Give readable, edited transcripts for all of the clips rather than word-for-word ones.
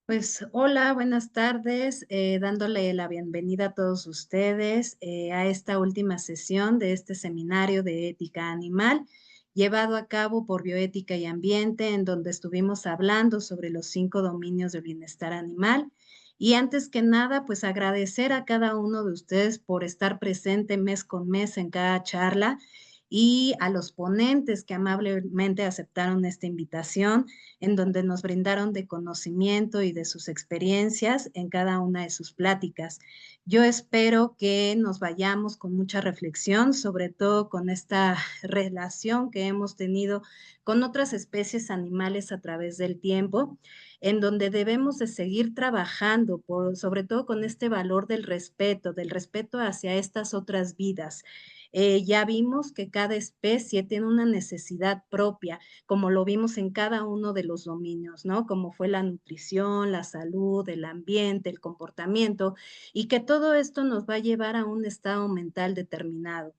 Pues hola, buenas tardes, dándole la bienvenida a todos ustedes a esta última sesión de este seminario de ética animal llevado a cabo por Bioética y Ambiente, en donde estuvimos hablando sobre los 5 dominios del bienestar animal. Y antes que nada, pues agradecer a cada uno de ustedes por estar presente mes con mes en cada charla y a los ponentes que amablemente aceptaron esta invitación en donde nos brindaron de conocimiento y de sus experiencias en cada una de sus pláticas. Yo espero que nos vayamos con mucha reflexión, sobre todo con esta relación que hemos tenido con otras especies animales a través del tiempo, en donde debemos de seguir trabajando, sobre todo con este valor del respeto hacia estas otras vidas. Ya vimos que cada especie tiene una necesidad propia, como lo vimos en cada uno de los dominios, ¿no? Como fue la nutrición, la salud, el ambiente, el comportamiento, y que todo esto nos va a llevar a un estado mental determinado.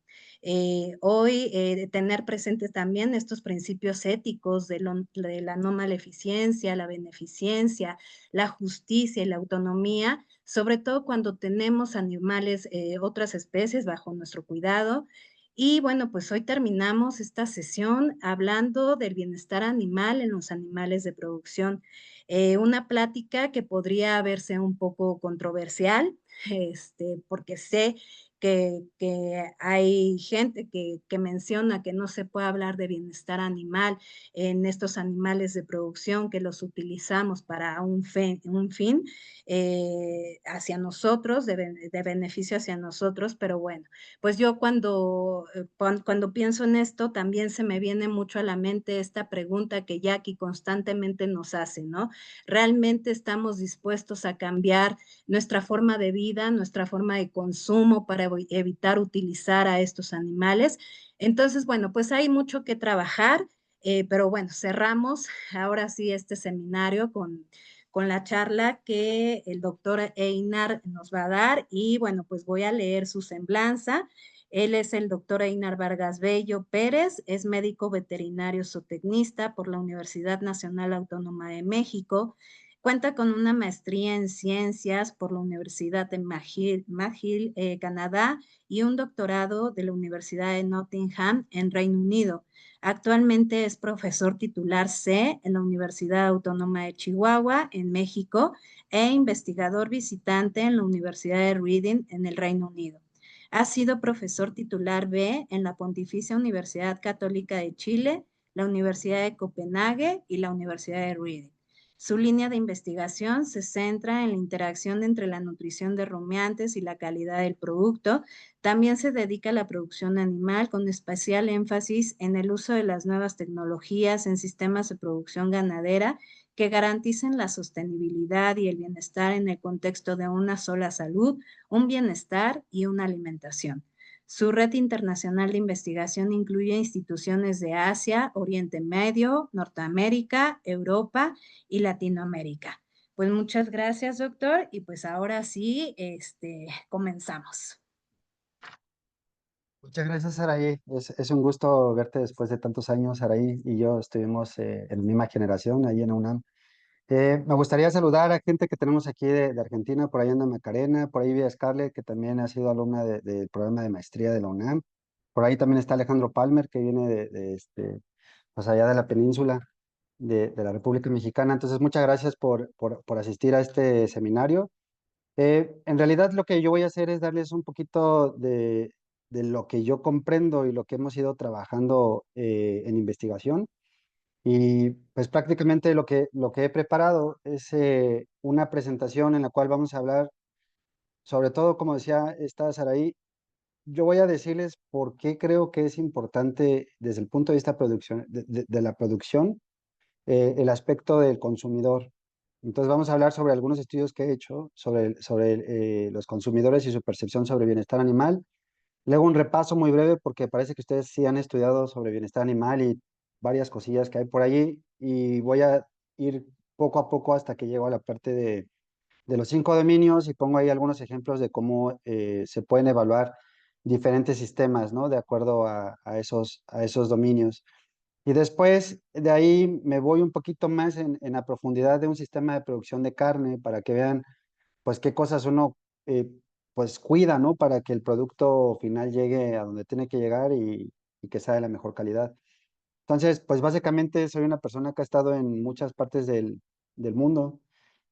Hoy, tener presentes también estos principios éticos de la no maleficencia, la beneficencia, la justicia y la autonomía, sobre todo cuando tenemos animales, otras especies bajo nuestro cuidado. Y bueno, pues hoy terminamos esta sesión hablando del bienestar animal en los animales de producción. Una plática que podría verse un poco controversial, porque sé que hay gente que menciona que no se puede hablar de bienestar animal en estos animales de producción que los utilizamos para un fin hacia nosotros, de beneficio hacia nosotros, pero bueno, pues yo cuando pienso en esto, también se me viene mucho a la mente esta pregunta que Jackie constantemente nos hace, ¿no? ¿Realmente estamos dispuestos a cambiar nuestra forma de vida, nuestra forma de consumo para evitar utilizar a estos animales? Entonces, bueno, pues hay mucho que trabajar, pero bueno, cerramos ahora sí este seminario con la charla que el doctor Einar nos va a dar y bueno, pues voy a leer su semblanza. Él es el doctor Einar Vargas Bello Pérez, es médico veterinario zootecnista por la Universidad Nacional Autónoma de México. Cuenta con una maestría en ciencias por la Universidad de McGill, Canadá, y un doctorado de la Universidad de Nottingham en Reino Unido. Actualmente es profesor titular C en la Universidad Autónoma de Chihuahua, en México, e investigador visitante en la Universidad de Reading, en el Reino Unido. Ha sido profesor titular B en la Pontificia Universidad Católica de Chile, la Universidad de Copenhague y la Universidad de Reading. Su línea de investigación se centra en la interacción entre la nutrición de rumiantes y la calidad del producto. También se dedica a la producción animal con especial énfasis en el uso de las nuevas tecnologías en sistemas de producción ganadera que garanticen la sostenibilidad y el bienestar en el contexto de una sola salud, un bienestar y una alimentación. Su red internacional de investigación incluye instituciones de Asia, Oriente Medio, Norteamérica, Europa y Latinoamérica. Pues muchas gracias, doctor, y pues ahora sí, comenzamos. Muchas gracias, Saraí. Es un gusto verte después de tantos años. Saraí y yo estuvimos en la misma generación ahí en la UNAM. Me gustaría saludar a gente que tenemos aquí de Argentina. Por ahí anda Macarena, por ahí vi a Scarlett, que también ha sido alumna del programa de maestría de la UNAM. Por ahí también está Alejandro Palmer, que viene pues allá de la península de la República Mexicana. Entonces, muchas gracias por asistir a este seminario. En realidad lo que yo voy a hacer es darles un poquito de lo que yo comprendo y lo que hemos ido trabajando en investigación. Y pues prácticamente lo que he preparado es una presentación en la cual vamos a hablar, sobre todo, como decía esta Saraí, yo voy a decirles por qué creo que es importante desde el punto de vista de la producción, el aspecto del consumidor. Entonces vamos a hablar sobre algunos estudios que he hecho sobre los consumidores y su percepción sobre bienestar animal. Luego un repaso muy breve porque parece que ustedes sí han estudiado sobre bienestar animal y varias cosillas que hay por allí y voy a ir poco a poco hasta que llego a la parte de los 5 dominios y pongo ahí algunos ejemplos de cómo se pueden evaluar diferentes sistemas, ¿no? De acuerdo a esos dominios. Y después de ahí me voy un poquito más en la profundidad de un sistema de producción de carne para que vean pues qué cosas uno eh, pues cuida, ¿no? Para que el producto final llegue a donde tiene que llegar y que sea de la mejor calidad. Entonces, pues básicamente soy una persona que ha estado en muchas partes del mundo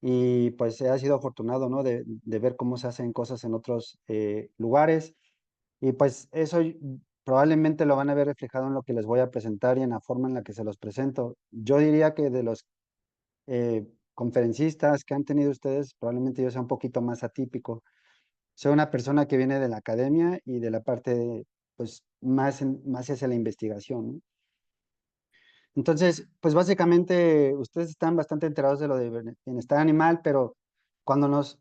y pues he sido afortunado, ¿no? De ver cómo se hacen cosas en otros lugares y pues eso probablemente lo van a ver reflejado en lo que les voy a presentar y en la forma en la que se los presento. Yo diría que de los conferencistas que han tenido ustedes, probablemente yo sea un poquito más atípico. Soy una persona que viene de la academia y de la parte, pues, más hacia la investigación, ¿no? Entonces, pues básicamente ustedes están bastante enterados de lo de bienestar animal, pero cuando nos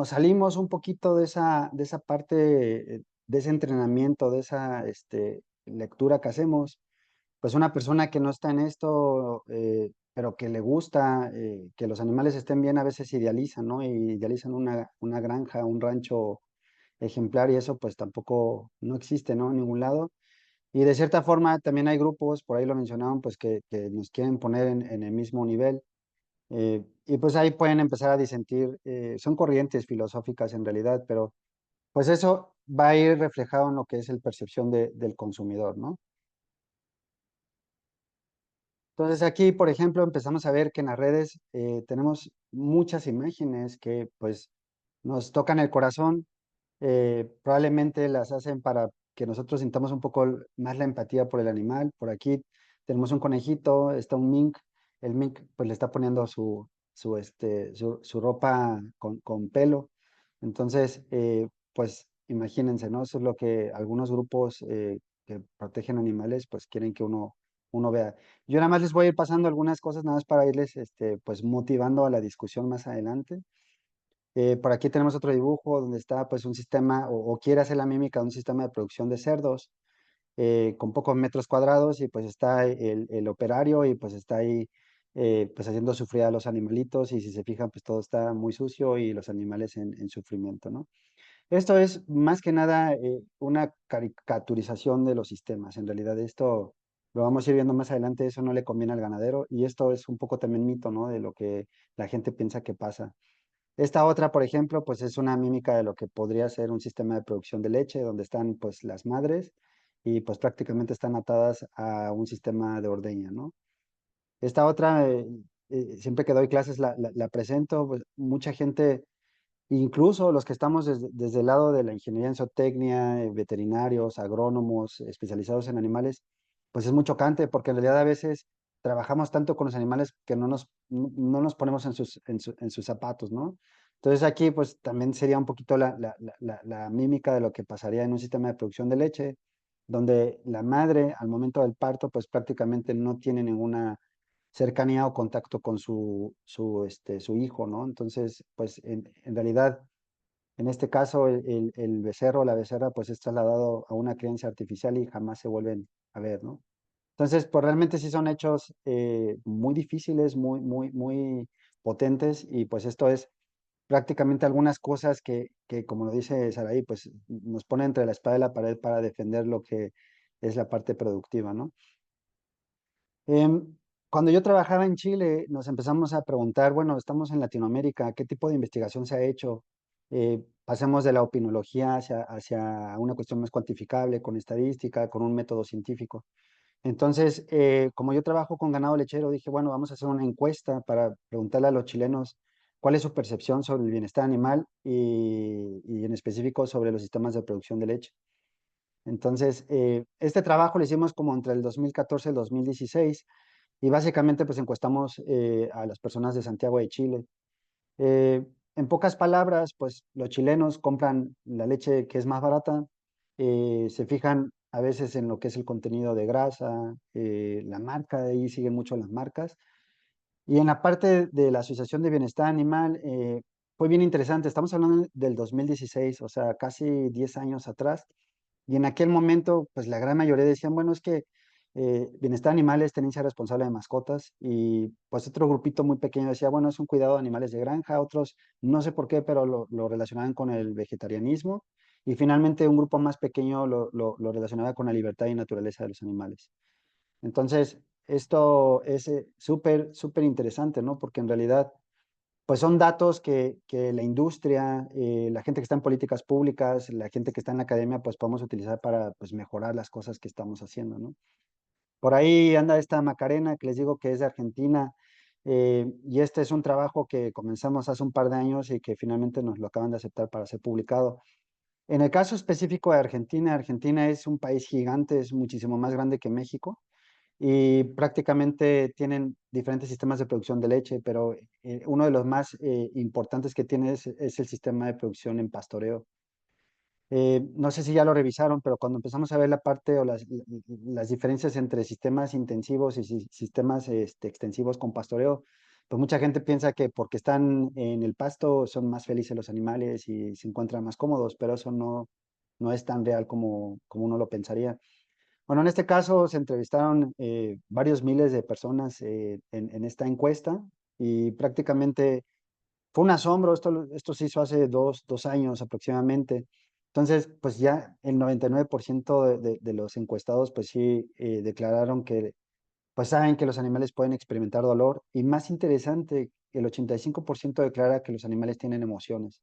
salimos un poquito de esa parte, de ese entrenamiento, de esa lectura que hacemos, pues una persona que no está en esto, pero que le gusta que los animales estén bien, a veces idealizan, ¿no? Y idealizan una granja, un rancho ejemplar y eso pues tampoco no existe, ¿no? En ningún lado. Y de cierta forma también hay grupos, por ahí lo mencionaban, pues que nos quieren poner en el mismo nivel. Y pues ahí pueden empezar a disentir, son corrientes filosóficas en realidad, pero pues eso va a ir reflejado en lo que es el percepción del consumidor, ¿no? Entonces aquí, por ejemplo, empezamos a ver que en las redes tenemos muchas imágenes que pues nos tocan el corazón, probablemente las hacen para que nosotros sintamos un poco más la empatía por el animal. Por aquí tenemos un conejito, está un mink, el mink pues le está poniendo su ropa con pelo. Entonces, pues imagínense, ¿no? Eso es lo que algunos grupos que protegen animales pues quieren que uno vea. Yo nada más les voy a ir pasando algunas cosas, nada más para irles pues motivando a la discusión más adelante. Por aquí tenemos otro dibujo donde está pues un sistema o quiere hacer la mímica de un sistema de producción de cerdos con pocos metros cuadrados y pues está el operario y pues está ahí pues haciendo sufrir a los animalitos y si se fijan pues todo está muy sucio y los animales en sufrimiento, ¿no? Esto es más que nada una caricaturización de los sistemas. En realidad esto lo vamos a ir viendo más adelante, eso no le conviene al ganadero y esto es un poco también mito, ¿no? De lo que la gente piensa que pasa. Esta otra, por ejemplo, pues es una mímica de lo que podría ser un sistema de producción de leche, donde están pues las madres y pues prácticamente están atadas a un sistema de ordeña, ¿no? Esta otra, siempre que doy clases la presento, pues mucha gente, incluso los que estamos desde el lado de la ingeniería en zootecnia, veterinarios, agrónomos, especializados en animales, pues es muy chocante porque en realidad a veces trabajamos tanto con los animales que no nos ponemos en sus zapatos, ¿no? Entonces aquí pues también sería un poquito la mímica de lo que pasaría en un sistema de producción de leche, donde la madre al momento del parto pues prácticamente no tiene ninguna cercanía o contacto con su hijo, ¿no? Entonces, pues en realidad, en este caso, el becerro o la becerra, pues es trasladado a una crianza artificial y jamás se vuelven a ver, ¿no? Entonces, pues realmente sí son hechos muy difíciles, muy potentes y pues esto es prácticamente algunas cosas que como lo dice Saraí, pues nos pone entre la espada y la pared para defender lo que es la parte productiva, ¿no? Em, Cuando yo trabajaba en Chile, nos empezamos a preguntar, bueno, estamos en Latinoamérica, ¿qué tipo de investigación se ha hecho? Pasemos de la opinología hacia una cuestión más cuantificable, con estadística, con un método científico. Entonces, como yo trabajo con ganado lechero, dije, bueno, vamos a hacer una encuesta para preguntarle a los chilenos cuál es su percepción sobre el bienestar animal y en específico sobre los sistemas de producción de leche. Entonces, este trabajo lo hicimos como entre el 2014 y el 2016 y básicamente pues encuestamos a las personas de Santiago de Chile. Eh, en pocas palabras, pues los chilenos compran la leche que es más barata, se fijan a veces en lo que es el contenido de grasa, la marca, de ahí siguen mucho las marcas. Y en la parte de la Asociación de Bienestar Animal, fue bien interesante, estamos hablando del 2016, o sea, casi 10 años atrás. Y en aquel momento, pues la gran mayoría decían, bueno, es que bienestar animal es tenencia responsable de mascotas. Y pues otro grupito muy pequeño decía, bueno, es un cuidado de animales de granja. Otros, no sé por qué, pero lo relacionaban con el vegetarianismo. Y finalmente un grupo más pequeño lo relacionaba con la libertad y naturaleza de los animales. Entonces, esto es súper interesante, ¿no? Porque en realidad, pues son datos que la industria, la gente que está en políticas públicas, la gente que está en la academia, pues podemos utilizar para pues, mejorar las cosas que estamos haciendo, ¿no? Por ahí anda esta Macarena, que les digo que es de Argentina, y este es un trabajo que comenzamos hace un par de años y que finalmente nos lo acaban de aceptar para ser publicado. En el caso específico de Argentina, Argentina es un país gigante, es muchísimo más grande que México y prácticamente tienen diferentes sistemas de producción de leche, pero uno de los más importantes que tiene es el sistema de producción en pastoreo. No sé si ya lo revisaron, pero cuando empezamos a ver la parte o las diferencias entre sistemas intensivos y sistemas extensivos con pastoreo, pues mucha gente piensa que porque están en el pasto son más felices los animales y se encuentran más cómodos, pero eso no es tan real como uno lo pensaría. Bueno, en este caso se entrevistaron varios miles de personas en esta encuesta y prácticamente fue un asombro. Esto se hizo hace dos años aproximadamente. Entonces, pues ya el 99% de los encuestados, pues sí, declararon que, pues saben que los animales pueden experimentar dolor. Y más interesante, el 85% declara que los animales tienen emociones.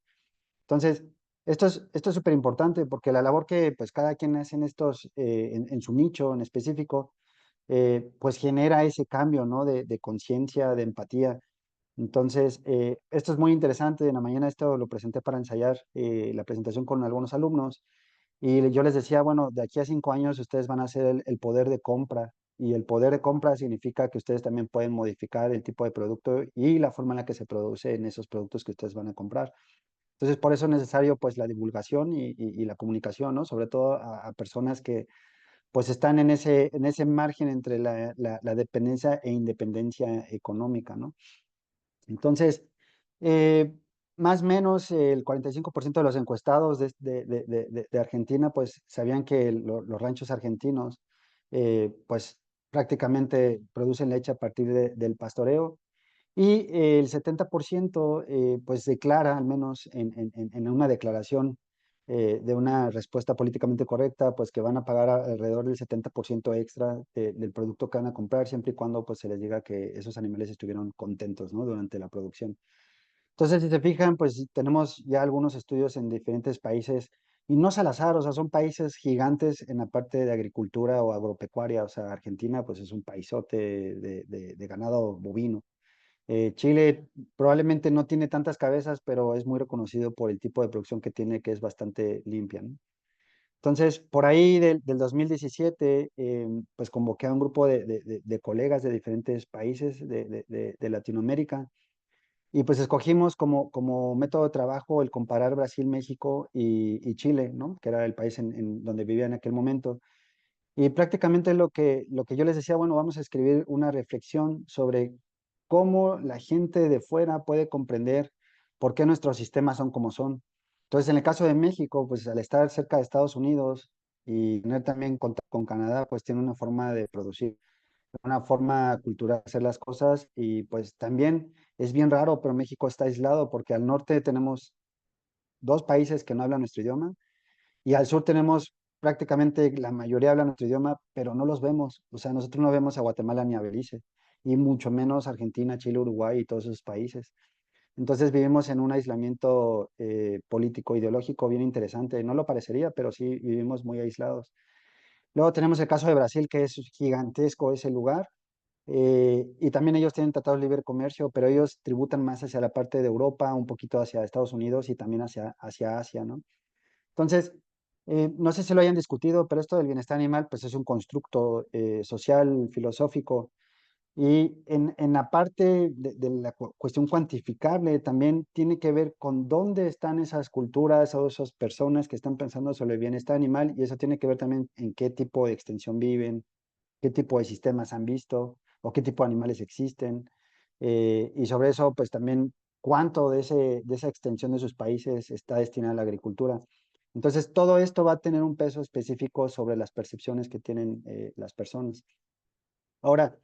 Entonces, esto es súper importante porque la labor que pues cada quien hace en estos, en su nicho en específico, pues genera ese cambio, ¿no? De conciencia, de empatía. Entonces, esto es muy interesante. En la mañana esto lo presenté para ensayar la presentación con algunos alumnos y yo les decía, bueno, de aquí a 5 años ustedes van a hacer el poder de compra y el poder de compra significa que ustedes también pueden modificar el tipo de producto y la forma en la que se produce en esos productos que ustedes van a comprar. Entonces, por eso es necesario pues la divulgación y la comunicación, ¿no? Sobre todo a personas que pues están en ese margen entre la dependencia e independencia económica, ¿no? Entonces, eh, más o menos el 45% de los encuestados de Argentina, pues sabían que los ranchos argentinos, pues prácticamente producen leche a partir del pastoreo y el 70% pues declara, al menos en una declaración de una respuesta políticamente correcta, pues que van a pagar alrededor del 70% extra del producto que van a comprar, siempre y cuando pues se les diga que esos animales estuvieron contentos, ¿no? Durante la producción. Entonces, si se fijan, pues tenemos ya algunos estudios en diferentes países, y no es al azar, o sea, son países gigantes en la parte de agricultura o agropecuaria. O sea, Argentina pues es un paisote de ganado bovino. Chile probablemente no tiene tantas cabezas, pero es muy reconocido por el tipo de producción que tiene, que es bastante limpia, ¿no? Entonces, por ahí del 2017, pues convoqué a un grupo de colegas de diferentes países de Latinoamérica y pues escogimos como método de trabajo el comparar Brasil, México y Chile, ¿no? Que era el país en donde vivía en aquel momento. Y prácticamente lo que yo les decía, bueno, vamos a escribir una reflexión sobre cómo la gente de fuera puede comprender por qué nuestros sistemas son como son. Entonces, en el caso de México, pues al estar cerca de Estados Unidos y tener también contacto con Canadá, pues tiene una forma de producir, una forma cultural de hacer las cosas y pues también es bien raro, pero México está aislado porque al norte tenemos dos países que no hablan nuestro idioma y al sur tenemos prácticamente la mayoría habla nuestro idioma, pero no los vemos. O sea, nosotros no vemos a Guatemala ni a Belice, y mucho menos Argentina, Chile, Uruguay y todos esos países. Entonces vivimos en un aislamiento político, ideológico bien interesante. No lo parecería, pero sí vivimos muy aislados. Luego tenemos el caso de Brasil, que es gigantesco ese lugar. Y también ellos tienen tratados de libre comercio, pero ellos tributan más hacia la parte de Europa, un poquito hacia Estados Unidos y también hacia Asia, ¿no? Entonces, no sé si lo hayan discutido, pero esto del bienestar animal, pues es un constructo social, filosófico, y en la parte de la cuestión cuantificable también tiene que ver con dónde están esas culturas o esas personas que están pensando sobre el bienestar animal, y eso tiene que ver también en qué tipo de extensión viven, qué tipo de sistemas han visto o qué tipo de animales existen. Y sobre eso, pues también cuánto de esa extensión de sus países está destinada a la agricultura. Entonces, todo esto va a tener un peso específico sobre las percepciones que tienen las personas. Ahora,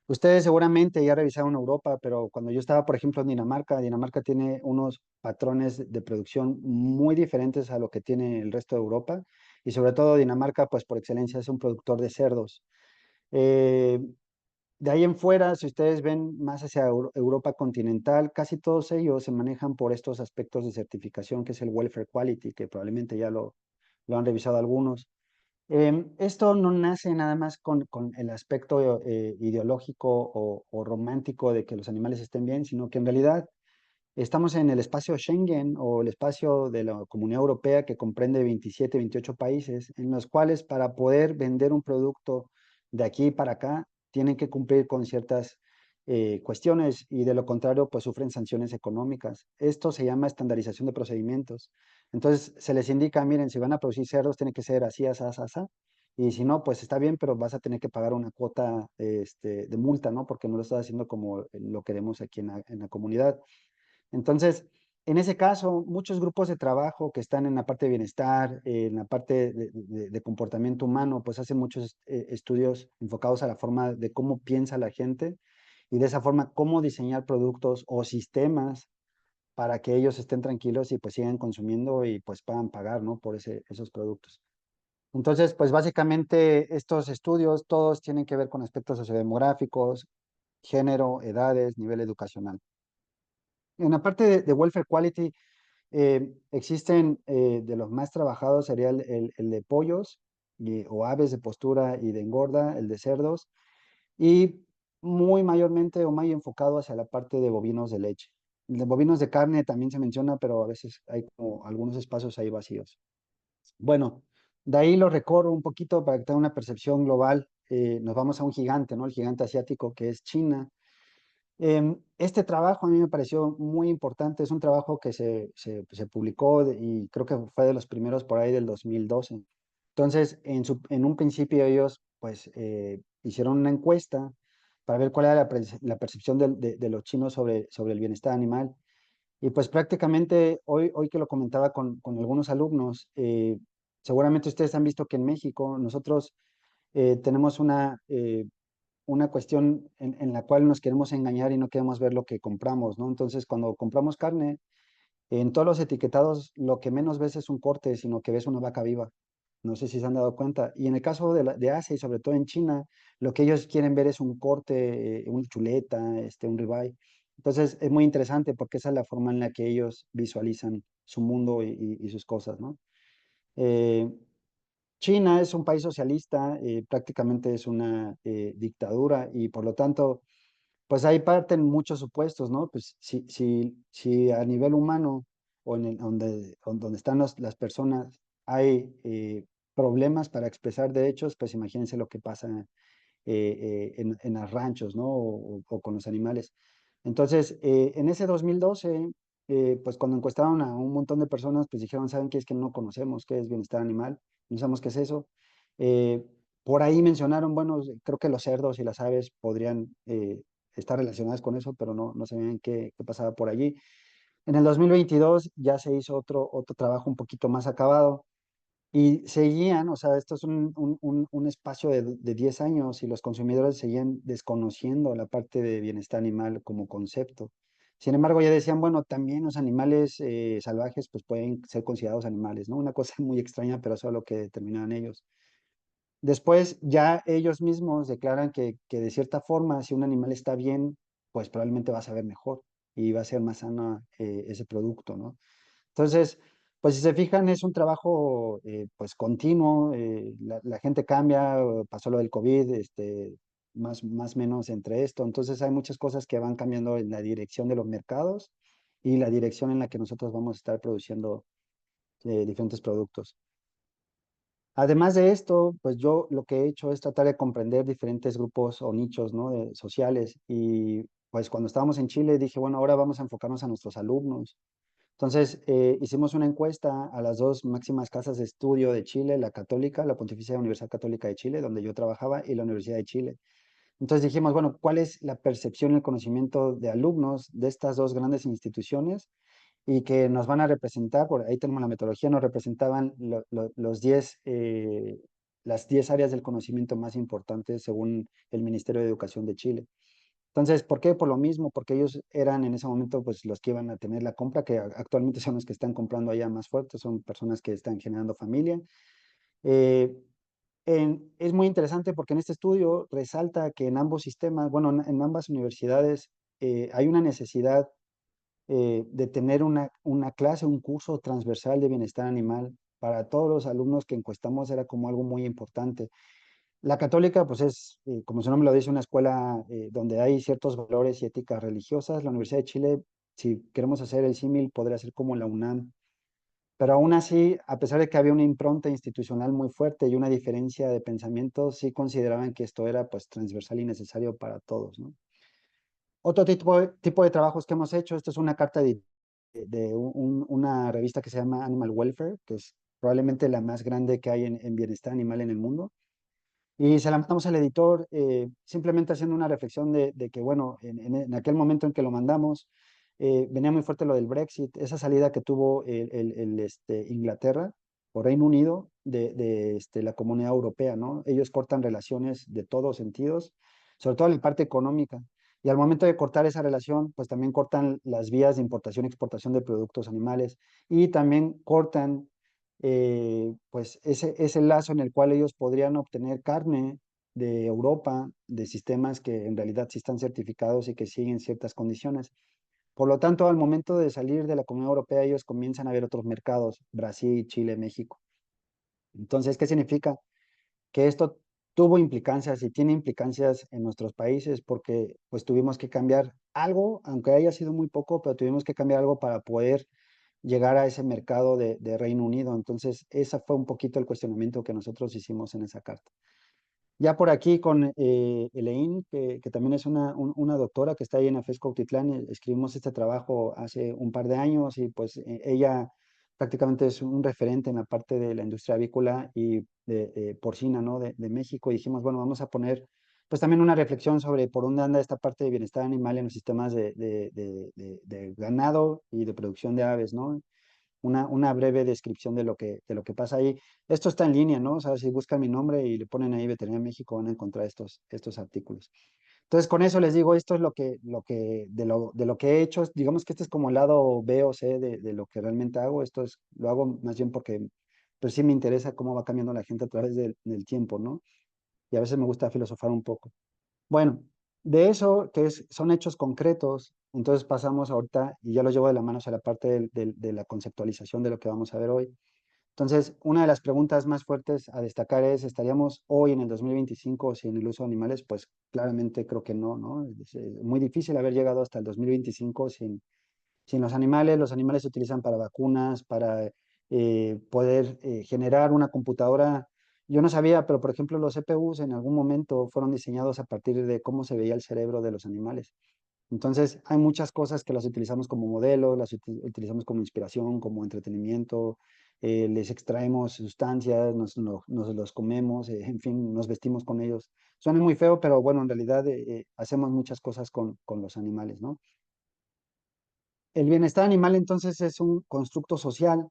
ustedes seguramente ya revisaron Europa, pero cuando yo estaba, por ejemplo, en Dinamarca, Dinamarca tiene unos patrones de producción muy diferentes a lo que tiene el resto de Europa, y sobre todo Dinamarca, pues por excelencia es un productor de cerdos. Eh, De ahí en fuera, si ustedes ven más hacia Europa continental, casi todos ellos se manejan por estos aspectos de certificación, que es el Welfare Quality, que probablemente ya lo han revisado algunos. Esto no nace nada más con el aspecto ideológico o romántico de que los animales estén bien, sino que en realidad estamos en el espacio Schengen o el espacio de la Comunidad Europea que comprende 27, 28 países, en los cuales para poder vender un producto de aquí para acá tienen que cumplir con ciertas cuestiones y de lo contrario pues sufren sanciones económicas. Esto se llama estandarización de procedimientos. Entonces se les indica, miren, si van a producir cerdos tiene que ser así, así, así, así. Y si no, pues está bien, pero vas a tener que pagar una cuota de multa, ¿no? Porque no lo estás haciendo como lo queremos aquí en la comunidad. Entonces, en ese caso, muchos grupos de trabajo que están en la parte de bienestar, en la parte de comportamiento humano, pues hacen muchos estudios enfocados a la forma de cómo piensa la gente y de esa forma cómo diseñar productos o sistemas para que ellos estén tranquilos y pues sigan consumiendo y pues puedan pagar, ¿no? Por esos productos. Entonces, pues básicamente estos estudios todos tienen que ver con aspectos sociodemográficos, género, edades, nivel educacional. En la parte de welfare quality, existen de los más trabajados sería el de pollos o aves de postura y de engorda, el de cerdos, y muy mayormente o muy enfocado hacia la parte de bovinos de leche. De bovinos de carne también se menciona, pero a veces hay como algunos espacios ahí vacíos. Bueno, de ahí lo recorro un poquito para que tenga una percepción global. Nos vamos a un gigante, ¿no? El gigante asiático que es China. Este trabajo a mí me pareció muy importante, es un trabajo que se publicó y creo que fue de los primeros por ahí del 2012. Entonces, en un principio ellos pues hicieron una encuesta para ver cuál era la percepción de los chinos sobre el bienestar animal. Y pues prácticamente hoy que lo comentaba con algunos alumnos, seguramente ustedes han visto que en México nosotros tenemos una cuestión en la cual nos queremos engañar y no queremos ver lo que compramos, ¿no? Entonces, cuando compramos carne, en todos los etiquetados, lo que menos ves es un corte, sino que ves una vaca viva. No sé si se han dado cuenta. Y en el caso de Asia y sobre todo en China, lo que ellos quieren ver es un corte, una chuleta, un ribeye. Entonces, es muy interesante porque esa es la forma en la que ellos visualizan su mundo y sus cosas, ¿no? Eh, China es un país socialista, prácticamente es una dictadura y por lo tanto, pues ahí parten muchos supuestos, ¿no? Pues si a nivel humano o donde están las personas hay problemas para expresar derechos, pues imagínense lo que pasa en los ranchos, ¿no? O con los animales. Entonces, en ese 2012, pues cuando encuestaron a un montón de personas, pues dijeron, ¿saben qué es que no conocemos qué es bienestar animal? No sabemos qué es eso. Eh, por ahí mencionaron, bueno, creo que los cerdos y las aves podrían estar relacionadas con eso, pero no sabían qué pasaba por allí. En el 2022 ya se hizo otro trabajo un poquito más acabado y seguían, o sea, esto es un espacio de 10 años y los consumidores seguían desconociendo la parte de bienestar animal como concepto. Sin embargo, ya decían, bueno, también los animales salvajes pues pueden ser considerados animales, ¿no? Una cosa muy extraña, pero eso es lo que determinaban ellos. Después ya ellos mismos declaran que de cierta forma, si un animal está bien, pues probablemente va a saber mejor y va a ser más sano ese producto, ¿no? Entonces, pues si se fijan, es un trabajo pues continuo, la gente cambia, pasó lo del COVID, más o menos entre esto, entonces hay muchas cosas que van cambiando en la dirección de los mercados y la dirección en la que nosotros vamos a estar produciendo diferentes productos. Además de esto, pues yo lo que he hecho es tratar de comprender diferentes grupos o nichos, ¿no? Sociales y pues cuando estábamos en Chile dije, bueno, ahora vamos a enfocarnos a nuestros alumnos. Entonces, hicimos una encuesta a las dos máximas casas de estudio de Chile, la Católica, la Pontificia Universidad Católica de Chile, donde yo trabajaba, y la Universidad de Chile. Entonces dijimos, bueno, ¿cuál es la percepción y el conocimiento de alumnos de estas dos grandes instituciones y que nos van a representar? Por ahí tenemos la metodología, nos representaban las 10 áreas del conocimiento más importantes según el Ministerio de Educación de Chile. Entonces, ¿por qué? Por lo mismo, porque ellos eran en ese momento pues los que iban a tener la compra, que actualmente son los que están comprando allá más fuertes, son personas que están generando familia. Eh, es muy interesante porque en este estudio resalta que en ambos sistemas, bueno, en ambas universidades, hay una necesidad de tener una clase, un curso transversal de bienestar animal. Para todos los alumnos que encuestamos era como algo muy importante. La católica, pues es, como su nombre lo dice, una escuela donde hay ciertos valores y éticas religiosas. La Universidad de Chile, si queremos hacer el símil, podría ser como la UNAM. Pero aún así, a pesar de que había una impronta institucional muy fuerte y una diferencia de pensamiento, sí consideraban que esto era pues transversal y necesario para todos, ¿no? Otro tipo de trabajos que hemos hecho, esto es una carta de una revista que se llama Animal Welfare, que es probablemente la más grande que hay en bienestar animal en el mundo. Y se la mandamos al editor, simplemente haciendo una reflexión de que, bueno, en aquel momento en que lo mandamos, venía muy fuerte lo del Brexit, esa salida que tuvo Inglaterra o Reino Unido de la Comunidad Europea, ¿no? Ellos cortan relaciones de todos sentidos, sobre todo en la parte económica. Y al momento de cortar esa relación, pues también cortan las vías de importación y exportación de productos animales y también cortan pues ese lazo en el cual ellos podrían obtener carne de Europa, de sistemas que en realidad sí están certificados y que siguen ciertas condiciones. Por lo tanto, al momento de salir de la Comunidad Europea, ellos comienzan a ver otros mercados, Brasil, Chile, México. Entonces, ¿qué significa? Que esto tuvo implicancias y tiene implicancias en nuestros países porque pues tuvimos que cambiar algo, aunque haya sido muy poco, pero tuvimos que cambiar algo para poder llegar a ese mercado de Reino Unido. Entonces, ese fue un poquito el cuestionamiento que nosotros hicimos en esa carta. Ya por aquí con Elaine, que también es una doctora que está ahí en Afesco Cuautitlán, escribimos este trabajo hace un par de años y pues ella prácticamente es un referente en la parte de la industria avícola y de porcina, ¿no? De México. Y dijimos, bueno, vamos a poner pues también una reflexión sobre por dónde anda esta parte de bienestar animal en los sistemas de ganado y de producción de aves, ¿no? Una breve descripción de lo que pasa ahí. Esto está en línea, ¿no? O sea, si buscan mi nombre y le ponen ahí Veterinaria México, van a encontrar estos artículos. Entonces, con eso les digo, esto es de lo que he hecho. Digamos que este es como el lado B o C de lo que realmente hago. Lo hago más bien porque, pues sí me interesa cómo va cambiando la gente a través del tiempo, ¿no? Y a veces me gusta filosofar un poco. Bueno, de eso, son hechos concretos, entonces pasamos ahorita, y ya lo llevo de la mano hacia la parte de la conceptualización de lo que vamos a ver hoy. Entonces, una de las preguntas más fuertes a destacar es, ¿estaríamos hoy en el 2025 sin el uso de animales? Pues claramente creo que no, ¿no? Es muy difícil haber llegado hasta el 2025 sin los animales. Los animales se utilizan para vacunas, para poder generar una computadora. Yo no sabía, pero por ejemplo los CPUs en algún momento fueron diseñados a partir de cómo se veía el cerebro de los animales. Entonces hay muchas cosas que las utilizamos como modelo, las utilizamos como inspiración, como entretenimiento, les extraemos sustancias, nos los comemos, en fin, nos vestimos con ellos. Suena muy feo, pero bueno, en realidad hacemos muchas cosas con los animales, ¿no? El bienestar animal entonces es un constructo social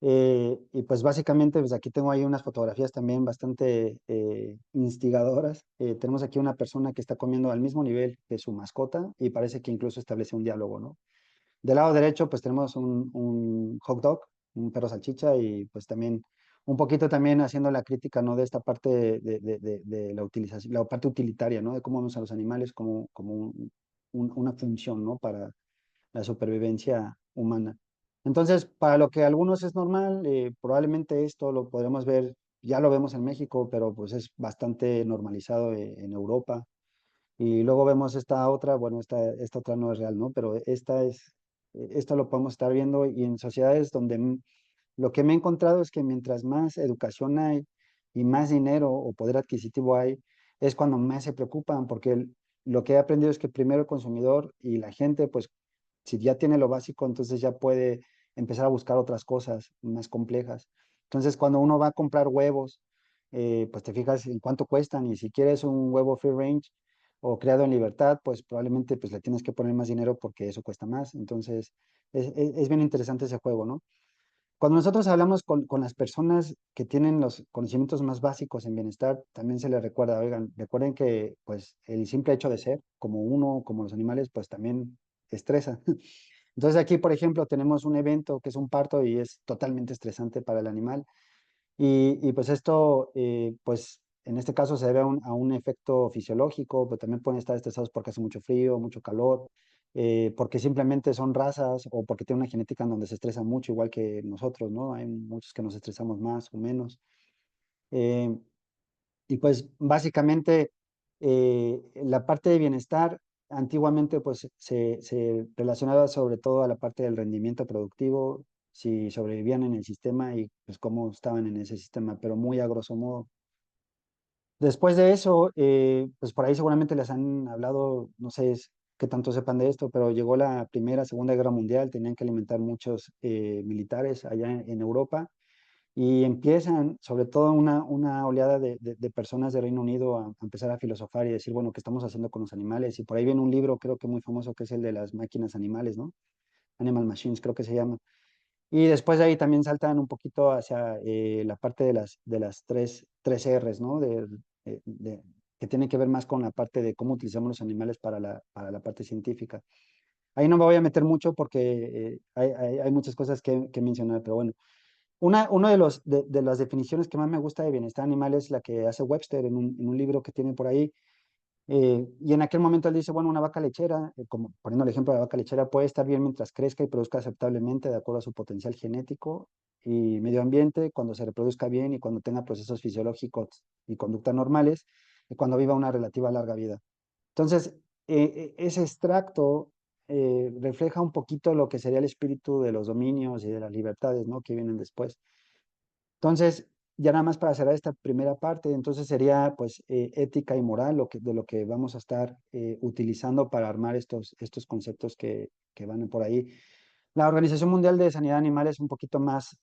y pues básicamente pues aquí tengo ahí unas fotografías también bastante instigadoras. Tenemos aquí una persona que está comiendo al mismo nivel que su mascota y parece que incluso establece un diálogo, ¿no? Del lado derecho pues tenemos un hot dog, un perro salchicha y pues también un poquito también haciendo la crítica, ¿no? De esta parte de la utilización, la parte utilitaria, ¿no? De cómo vemos a los animales como una función, ¿no? Para la supervivencia humana. Entonces, para lo que a algunos es normal, probablemente esto lo podremos ver, ya lo vemos en México, pero pues es bastante normalizado en Europa. Y luego vemos esta otra, bueno, esta otra no es real, ¿no? Pero esto lo podemos estar viendo y en sociedades donde lo que me he encontrado es que mientras más educación hay y más dinero o poder adquisitivo hay, es cuando más se preocupan, porque lo que he aprendido es que primero el consumidor y la gente, pues si ya tiene lo básico, entonces ya puede empezar a buscar otras cosas más complejas. Entonces, cuando uno va a comprar huevos, pues te fijas en cuánto cuestan y si quieres un huevo free range o criado en libertad, pues probablemente pues le tienes que poner más dinero porque eso cuesta más. Entonces, es bien interesante ese juego, ¿no? Cuando nosotros hablamos con las personas que tienen los conocimientos más básicos en bienestar, también se les recuerda, oigan, recuerden que pues el simple hecho de ser, como uno, como los animales, pues también estresa. Entonces aquí, por ejemplo, tenemos un evento que es un parto y es totalmente estresante para el animal. Y pues esto, pues en este caso se debe a un efecto fisiológico, pero también pueden estar estresados porque hace mucho frío, mucho calor, porque simplemente son razas o porque tienen una genética en donde se estresan mucho, igual que nosotros, ¿no? Hay muchos que nos estresamos más o menos. Eh, y pues básicamente la parte de bienestar antiguamente pues se relacionaba sobre todo a la parte del rendimiento productivo, si sobrevivían en el sistema y pues cómo estaban en ese sistema, pero muy a grosso modo. Después de eso, pues por ahí seguramente les han hablado, no sé qué tanto sepan de esto, pero llegó la Primera, Segunda Guerra Mundial, tenían que alimentar muchos militares allá en Europa y empiezan, sobre todo una oleada de personas de Reino Unido a empezar a filosofar y decir, bueno, ¿qué estamos haciendo con los animales? Y por ahí viene un libro, creo que muy famoso, que es el de las máquinas animales, ¿no? Animal Machines, creo que se llama. Y después de ahí también saltan un poquito hacia la parte de las tres R's, ¿no? Que tiene que ver más con la parte de cómo utilizamos los animales para la parte científica. Ahí no me voy a meter mucho porque hay muchas cosas que mencionar, pero bueno. Uno de las definiciones que más me gusta de bienestar animal es la que hace Webster en un libro que tiene por ahí. Y en aquel momento él dice, bueno, una vaca lechera, como poniendo el ejemplo de la vaca lechera, puede estar bien mientras crezca y produzca aceptablemente de acuerdo a su potencial genético y medio ambiente, cuando se reproduzca bien y cuando tenga procesos fisiológicos y conductas normales, y cuando viva una relativa larga vida. Entonces, ese extracto refleja un poquito lo que sería el espíritu de los dominios y de las libertades, ¿no? Que vienen después. Entonces, ya nada más para cerrar esta primera parte, entonces sería pues ética y moral de lo que vamos a estar utilizando para armar estos conceptos que van por ahí. La Organización Mundial de Sanidad Animal es un poquito más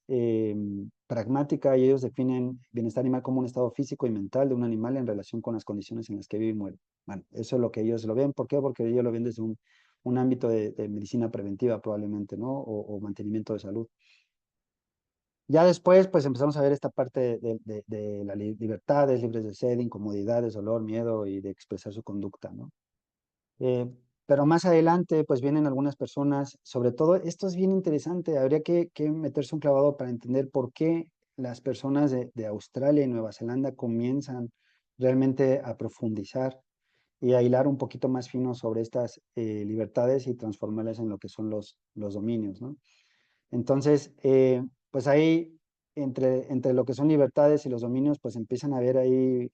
pragmática y ellos definen bienestar animal como un estado físico y mental de un animal en relación con las condiciones en las que vive y muere. Bueno, eso es lo que ellos lo ven. ¿Por qué? Porque ellos lo ven desde un ámbito de medicina preventiva probablemente, ¿no? O mantenimiento de salud. Ya después, pues empezamos a ver esta parte de las libertades, libres de sed, incomodidades, dolor, miedo y de expresar su conducta, ¿no? Eh, pero más adelante, pues vienen algunas personas, sobre todo, esto es bien interesante, habría que meterse un clavado para entender por qué las personas de Australia y Nueva Zelanda comienzan realmente a profundizar y a hilar un poquito más fino sobre estas libertades y transformarlas en lo que son los dominios, ¿no? Entonces, pues ahí, entre lo que son libertades y los dominios, pues empiezan a haber ahí,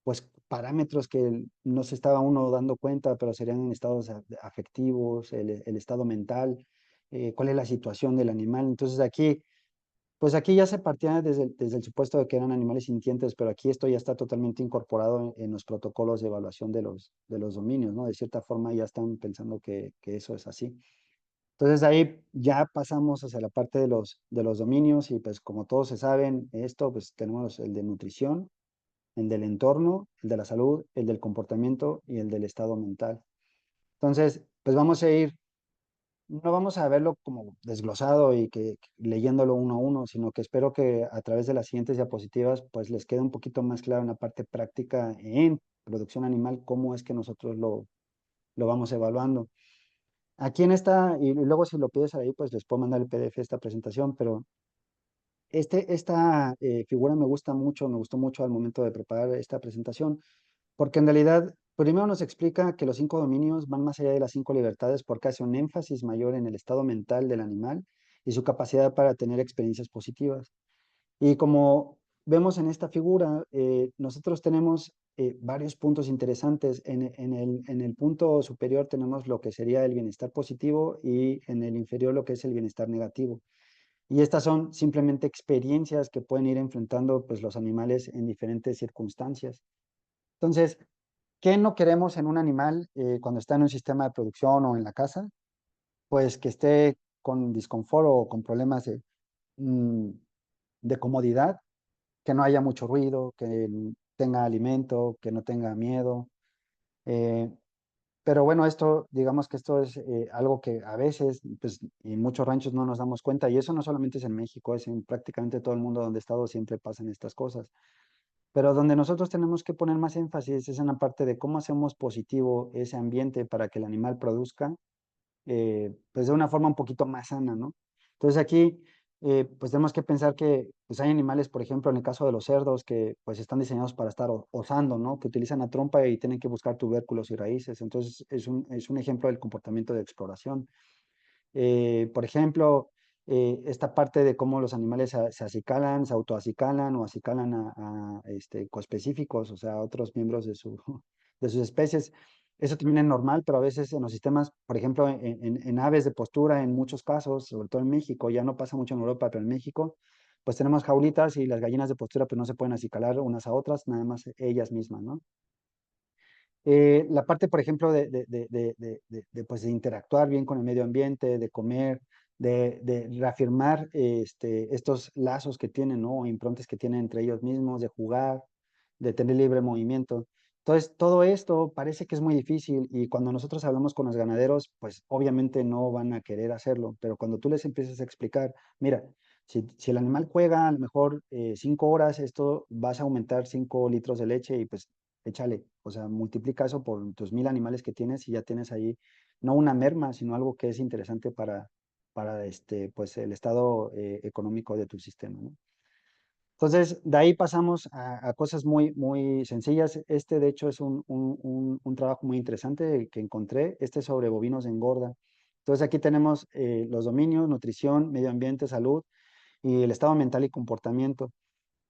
pues parámetros que no se estaba uno dando cuenta, pero serían en estados afectivos, el estado mental, cuál es la situación del animal. Entonces aquí, pues aquí ya se partía desde el supuesto de que eran animales sintientes, pero aquí esto ya está totalmente incorporado en los protocolos de evaluación de los dominios, ¿no? De cierta forma ya están pensando que eso es así. Entonces ahí ya pasamos hacia la parte de los dominios y pues como todos se saben, esto pues tenemos el de nutrición, el del entorno, el de la salud, el del comportamiento y el del estado mental. Entonces, pues vamos a ir, no vamos a verlo como desglosado y que leyéndolo uno a uno, sino que espero que a través de las siguientes diapositivas pues les quede un poquito más claro en la parte práctica en producción animal, cómo es que nosotros lo vamos evaluando. Aquí en esta, y luego si lo pides ahí, pues les puedo mandar el PDF de esta presentación, pero esta figura me gusta mucho, me gustó mucho al momento de preparar esta presentación, porque en realidad primero nos explica que los 5 dominios van más allá de las 5 libertades porque hace un énfasis mayor en el estado mental del animal y su capacidad para tener experiencias positivas. Y como vemos en esta figura, nosotros tenemos varios puntos interesantes. En el punto superior tenemos lo que sería el bienestar positivo y en el inferior lo que es el bienestar negativo. Y estas son simplemente experiencias que pueden ir enfrentando pues, los animales en diferentes circunstancias. Entonces, ¿qué no queremos en un animal cuando está en un sistema de producción o en la casa? Pues que esté con disconfort o con problemas mm, de comodidad, que no haya mucho ruido, que tenga alimento, que no tenga miedo. eh, pero bueno, esto, digamos que esto es algo que a veces, pues, en muchos ranchos no nos damos cuenta, y eso no solamente es en México, es en prácticamente todo el mundo donde he estado, siempre pasan estas cosas. Pero donde nosotros tenemos que poner más énfasis es en la parte de cómo hacemos positivo ese ambiente para que el animal produzca, pues de una forma un poquito más sana, ¿no? Entonces aquí pues tenemos que pensar que pues hay animales, por ejemplo, en el caso de los cerdos, que pues están diseñados para estar osando, ¿no? Que utilizan la trompa y tienen que buscar tubérculos y raíces. Entonces, es un ejemplo del comportamiento de exploración. Por ejemplo, esta parte de cómo los animales se acicalan, se autoacicalan o acicalan a coespecíficos, o sea, a otros miembros de de sus especies. Eso también es normal, pero a veces en los sistemas, por ejemplo, en aves de postura, en muchos casos, sobre todo en México, ya no pasa mucho en Europa, pero en México, pues tenemos jaulitas y las gallinas de postura pues no se pueden acicalar unas a otras, nada más ellas mismas, ¿no? La parte, por ejemplo, pues, de interactuar bien con el medio ambiente, de comer, de reafirmar estos lazos que tienen, ¿no? O improntas que tienen entre ellos mismos, de jugar, de tener libre movimiento. Entonces, todo esto parece que es muy difícil y cuando nosotros hablamos con los ganaderos, pues obviamente no van a querer hacerlo, pero cuando tú les empiezas a explicar, mira, si el animal juega a lo mejor 5 horas, esto vas a aumentar 5 litros de leche y pues échale, o sea, multiplica eso por tus 1000 animales que tienes y ya tienes ahí no una merma, sino algo que es interesante para pues el estado económico de tu sistema, ¿no? Entonces, de ahí pasamos a cosas muy, muy sencillas. De hecho, es un trabajo muy interesante que encontré. Este es sobre bovinos de engorda. Entonces, aquí tenemos los dominios, nutrición, medio ambiente, salud y el estado mental y comportamiento.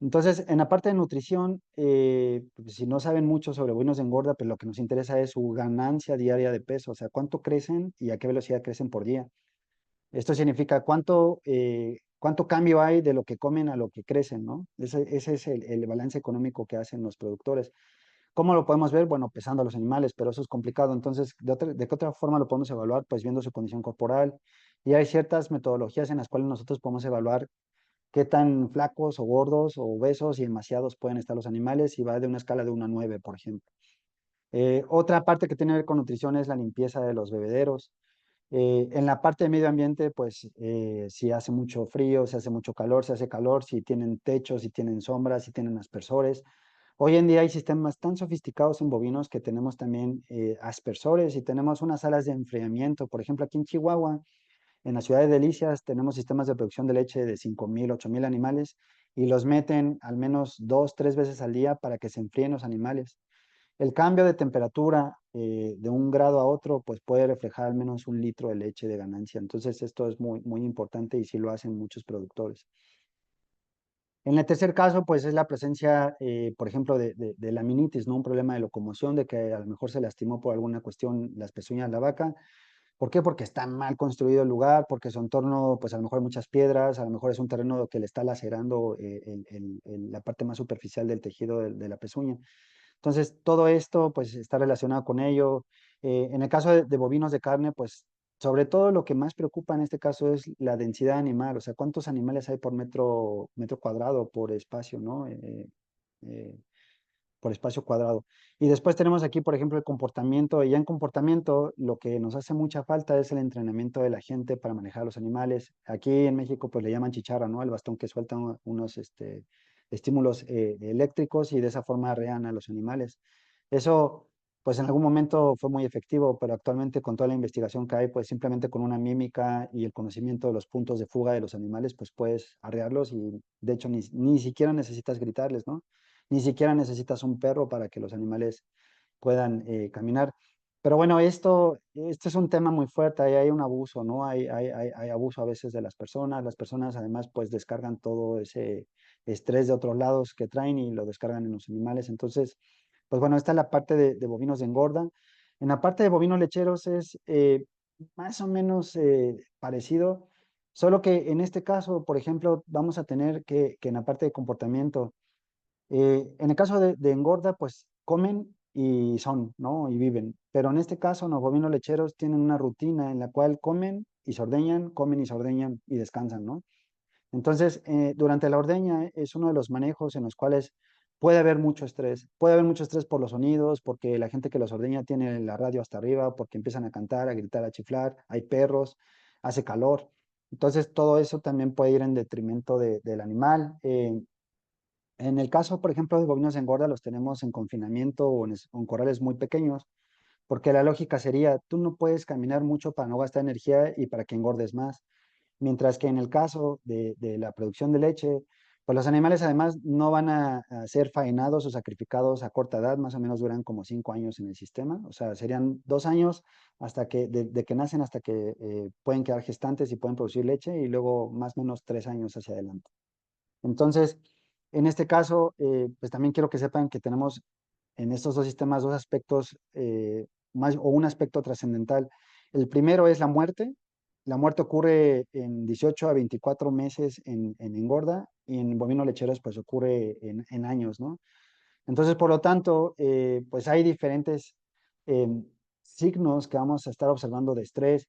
Entonces, en la parte de nutrición, pues, si no saben mucho sobre bovinos de engorda, pues lo que nos interesa es su ganancia diaria de peso, o sea, cuánto crecen y a qué velocidad crecen por día. Esto significa cuánto cambio hay de lo que comen a lo que crecen, ¿no? Ese es el balance económico que hacen los productores. ¿Cómo lo podemos ver? Bueno, pesando a los animales, pero eso es complicado. Entonces, ¿de qué otra forma lo podemos evaluar? Pues viendo su condición corporal. Y hay ciertas metodologías en las cuales nosotros podemos evaluar qué tan flacos o gordos o obesos y demasiados pueden estar los animales y va de una escala de 1 a 9, por ejemplo. Otra parte que tiene que ver con nutrición es la limpieza de los bebederos. En la parte de medio ambiente, pues si hace mucho frío, si hace mucho calor, si hace calor, si tienen techos, si tienen sombras, si tienen aspersores. Hoy en día hay sistemas tan sofisticados en bovinos que tenemos también aspersores y tenemos unas salas de enfriamiento. Por ejemplo, aquí en Chihuahua, en la ciudad de Delicias, tenemos sistemas de producción de leche de 5000, 8000 animales y los meten al menos 2, 3 veces al día para que se enfríen los animales. El cambio de temperatura de un grado a otro, pues puede reflejar al menos 1 litro de leche de ganancia. Entonces, esto es muy, muy importante y sí lo hacen muchos productores. En el tercer caso, pues es la presencia, por ejemplo, de laminitis, ¿no? Un problema de locomoción, de que a lo mejor se lastimó por alguna cuestión las pezuñas de la vaca. ¿Por qué? Porque está mal construido el lugar, porque su entorno, pues a lo mejor hay muchas piedras, a lo mejor es un terreno que le está lacerando la parte más superficial del tejido de la pezuña. Entonces, todo esto pues está relacionado con ello. En el caso de bovinos de carne, pues sobre todo lo que más preocupa en este caso es la densidad animal, o sea, cuántos animales hay por metro cuadrado, por espacio, ¿no? Eh, por espacio cuadrado. Y después tenemos aquí, por ejemplo, el comportamiento. Y ya en comportamiento, lo que nos hace mucha falta es el entrenamiento de la gente para manejar los animales. Aquí en México, pues le llaman chicharra, ¿no? El bastón que suelta unos estímulos eléctricos y de esa forma arrean a los animales. Eso, pues en algún momento fue muy efectivo, pero actualmente con toda la investigación que hay, pues simplemente con una mímica y el conocimiento de los puntos de fuga de los animales, pues puedes arrearlos y de hecho ni siquiera necesitas gritarles, ¿no? Ni siquiera necesitas un perro para que los animales puedan caminar. Pero bueno, esto es un tema muy fuerte, ahí hay un abuso, ¿no? Hay abuso a veces de las personas además pues descargan todo ese estrés de otros lados que traen y lo descargan en los animales. Entonces, pues bueno, esta es la parte de bovinos de engorda. En la parte de bovinos lecheros es más o menos parecido, solo que en este caso, por ejemplo, vamos a tener que en la parte de comportamiento, en el caso de engorda, pues comen y son, ¿no? Y viven. Pero en este caso, los bovinos lecheros tienen una rutina en la cual comen y se ordeñan y descansan, ¿no? Entonces, durante la ordeña es uno de los manejos en los cuales puede haber mucho estrés. Puede haber mucho estrés por los sonidos, porque la gente que los ordeña tiene la radio hasta arriba, porque empiezan a cantar, a gritar, a chiflar, hay perros, hace calor. Entonces, todo eso también puede ir en detrimento del animal. En el caso, por ejemplo, de bovinos de engorda, los tenemos en confinamiento o en corrales muy pequeños, porque la lógica sería, tú no puedes caminar mucho para no gastar energía y para que engordes más. Mientras que en el caso de la producción de leche, pues los animales además no van a ser faenados o sacrificados a corta edad, más o menos duran como 5 años en el sistema, o sea, serían 2 años hasta que, de que nacen hasta que pueden quedar gestantes y pueden producir leche, y luego más o menos 3 años hacia adelante. Entonces, en este caso, pues también quiero que sepan que tenemos en estos dos sistemas dos aspectos, más, o un aspecto trascendental. El primero es la muerte. La muerte ocurre en 18 a 24 meses en engorda, y en bovinos lecheros pues ocurre en años, ¿no? Entonces, por lo tanto, pues hay diferentes em, signos que vamos a estar observando de estrés.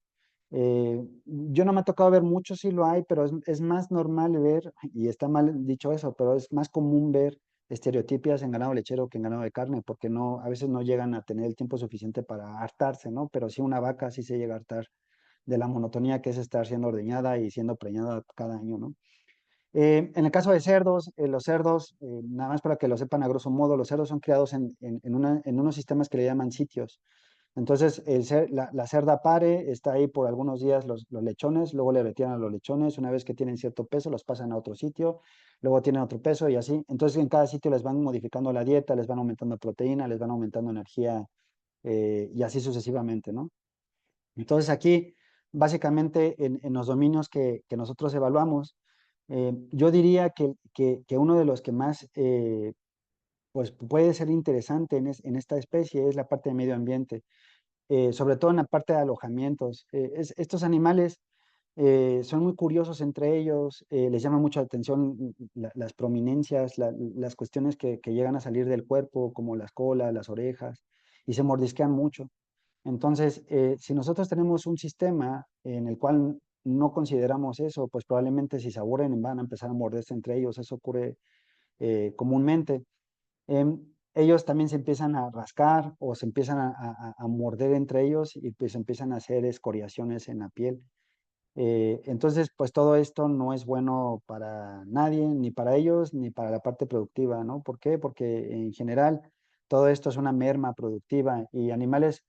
Yo no me ha tocado ver mucho, sí lo hay, pero es más normal ver, y está mal dicho eso, pero es más común ver estereotipias en ganado lechero que en ganado de carne, porque no, a veces no llegan a tener el tiempo suficiente para hartarse, ¿no? Pero sí una vaca sí se llega a hartar de la monotonía que es estar siendo ordeñada y siendo preñada cada año, ¿no? En el caso de cerdos, los cerdos, nada más para que lo sepan a grosso modo, los cerdos son criados en unos sistemas que le llaman sitios. Entonces, la cerda pare, está ahí por algunos días los lechones, luego le retiran a los lechones, una vez que tienen cierto peso, los pasan a otro sitio, luego tienen otro peso y así. Entonces, en cada sitio les van modificando la dieta, les van aumentando proteína, les van aumentando energía, y así sucesivamente, ¿no? Entonces aquí, básicamente, en los dominios que nosotros evaluamos, yo diría que uno de los que más pues puede ser interesante en esta especie es la parte de medio ambiente, sobre todo en la parte de alojamientos. Estos animales son muy curiosos entre ellos, les llama mucho la atención las prominencias, las cuestiones que llegan a salir del cuerpo, como las colas, las orejas, y se mordisquean mucho. Entonces, si nosotros tenemos un sistema en el cual no consideramos eso, pues probablemente si se aburren van a empezar a morderse entre ellos. Eso ocurre comúnmente. Ellos también se empiezan a rascar o se empiezan a morder entre ellos, y pues empiezan a hacer escoriaciones en la piel. Entonces, pues todo esto no es bueno para nadie, ni para ellos, ni para la parte productiva, ¿no? ¿Por qué? Porque en general todo esto es una merma productiva, y animales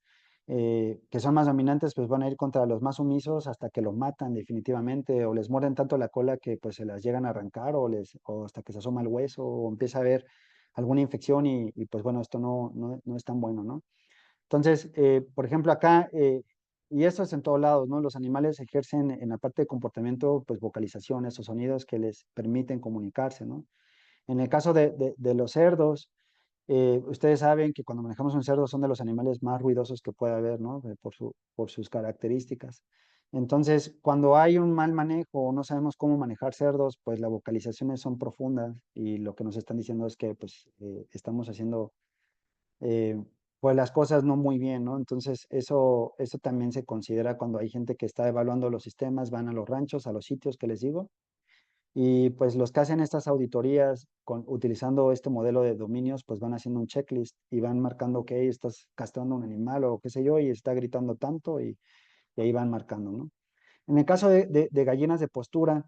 que son más dominantes pues van a ir contra los más sumisos hasta que los matan definitivamente, o les muerden tanto la cola que pues se las llegan a arrancar, o hasta que se asoma el hueso o empieza a haber alguna infección, y pues bueno, esto no es tan bueno, ¿no? Entonces, por ejemplo, acá, y esto es en todos lados, ¿no? Los animales ejercen en la parte de comportamiento, pues vocalizaciones o sonidos que les permiten comunicarse, ¿no? En el caso de los cerdos, ustedes saben que cuando manejamos un cerdo son de los animales más ruidosos que puede haber, ¿no? Por sus características. Entonces, cuando hay un mal manejo o no sabemos cómo manejar cerdos, pues las vocalizaciones son profundas, y lo que nos están diciendo es que pues estamos haciendo eh, pues las cosas no muy bien, ¿no? Entonces, eso también se considera cuando hay gente que está evaluando los sistemas, van a los ranchos, a los sitios que les digo, y pues los que hacen estas auditorías utilizando este modelo de dominios, pues van haciendo un checklist y van marcando que estás castrando un animal o qué sé yo, y está gritando tanto, y ahí van marcando, ¿no? En el caso de gallinas de postura,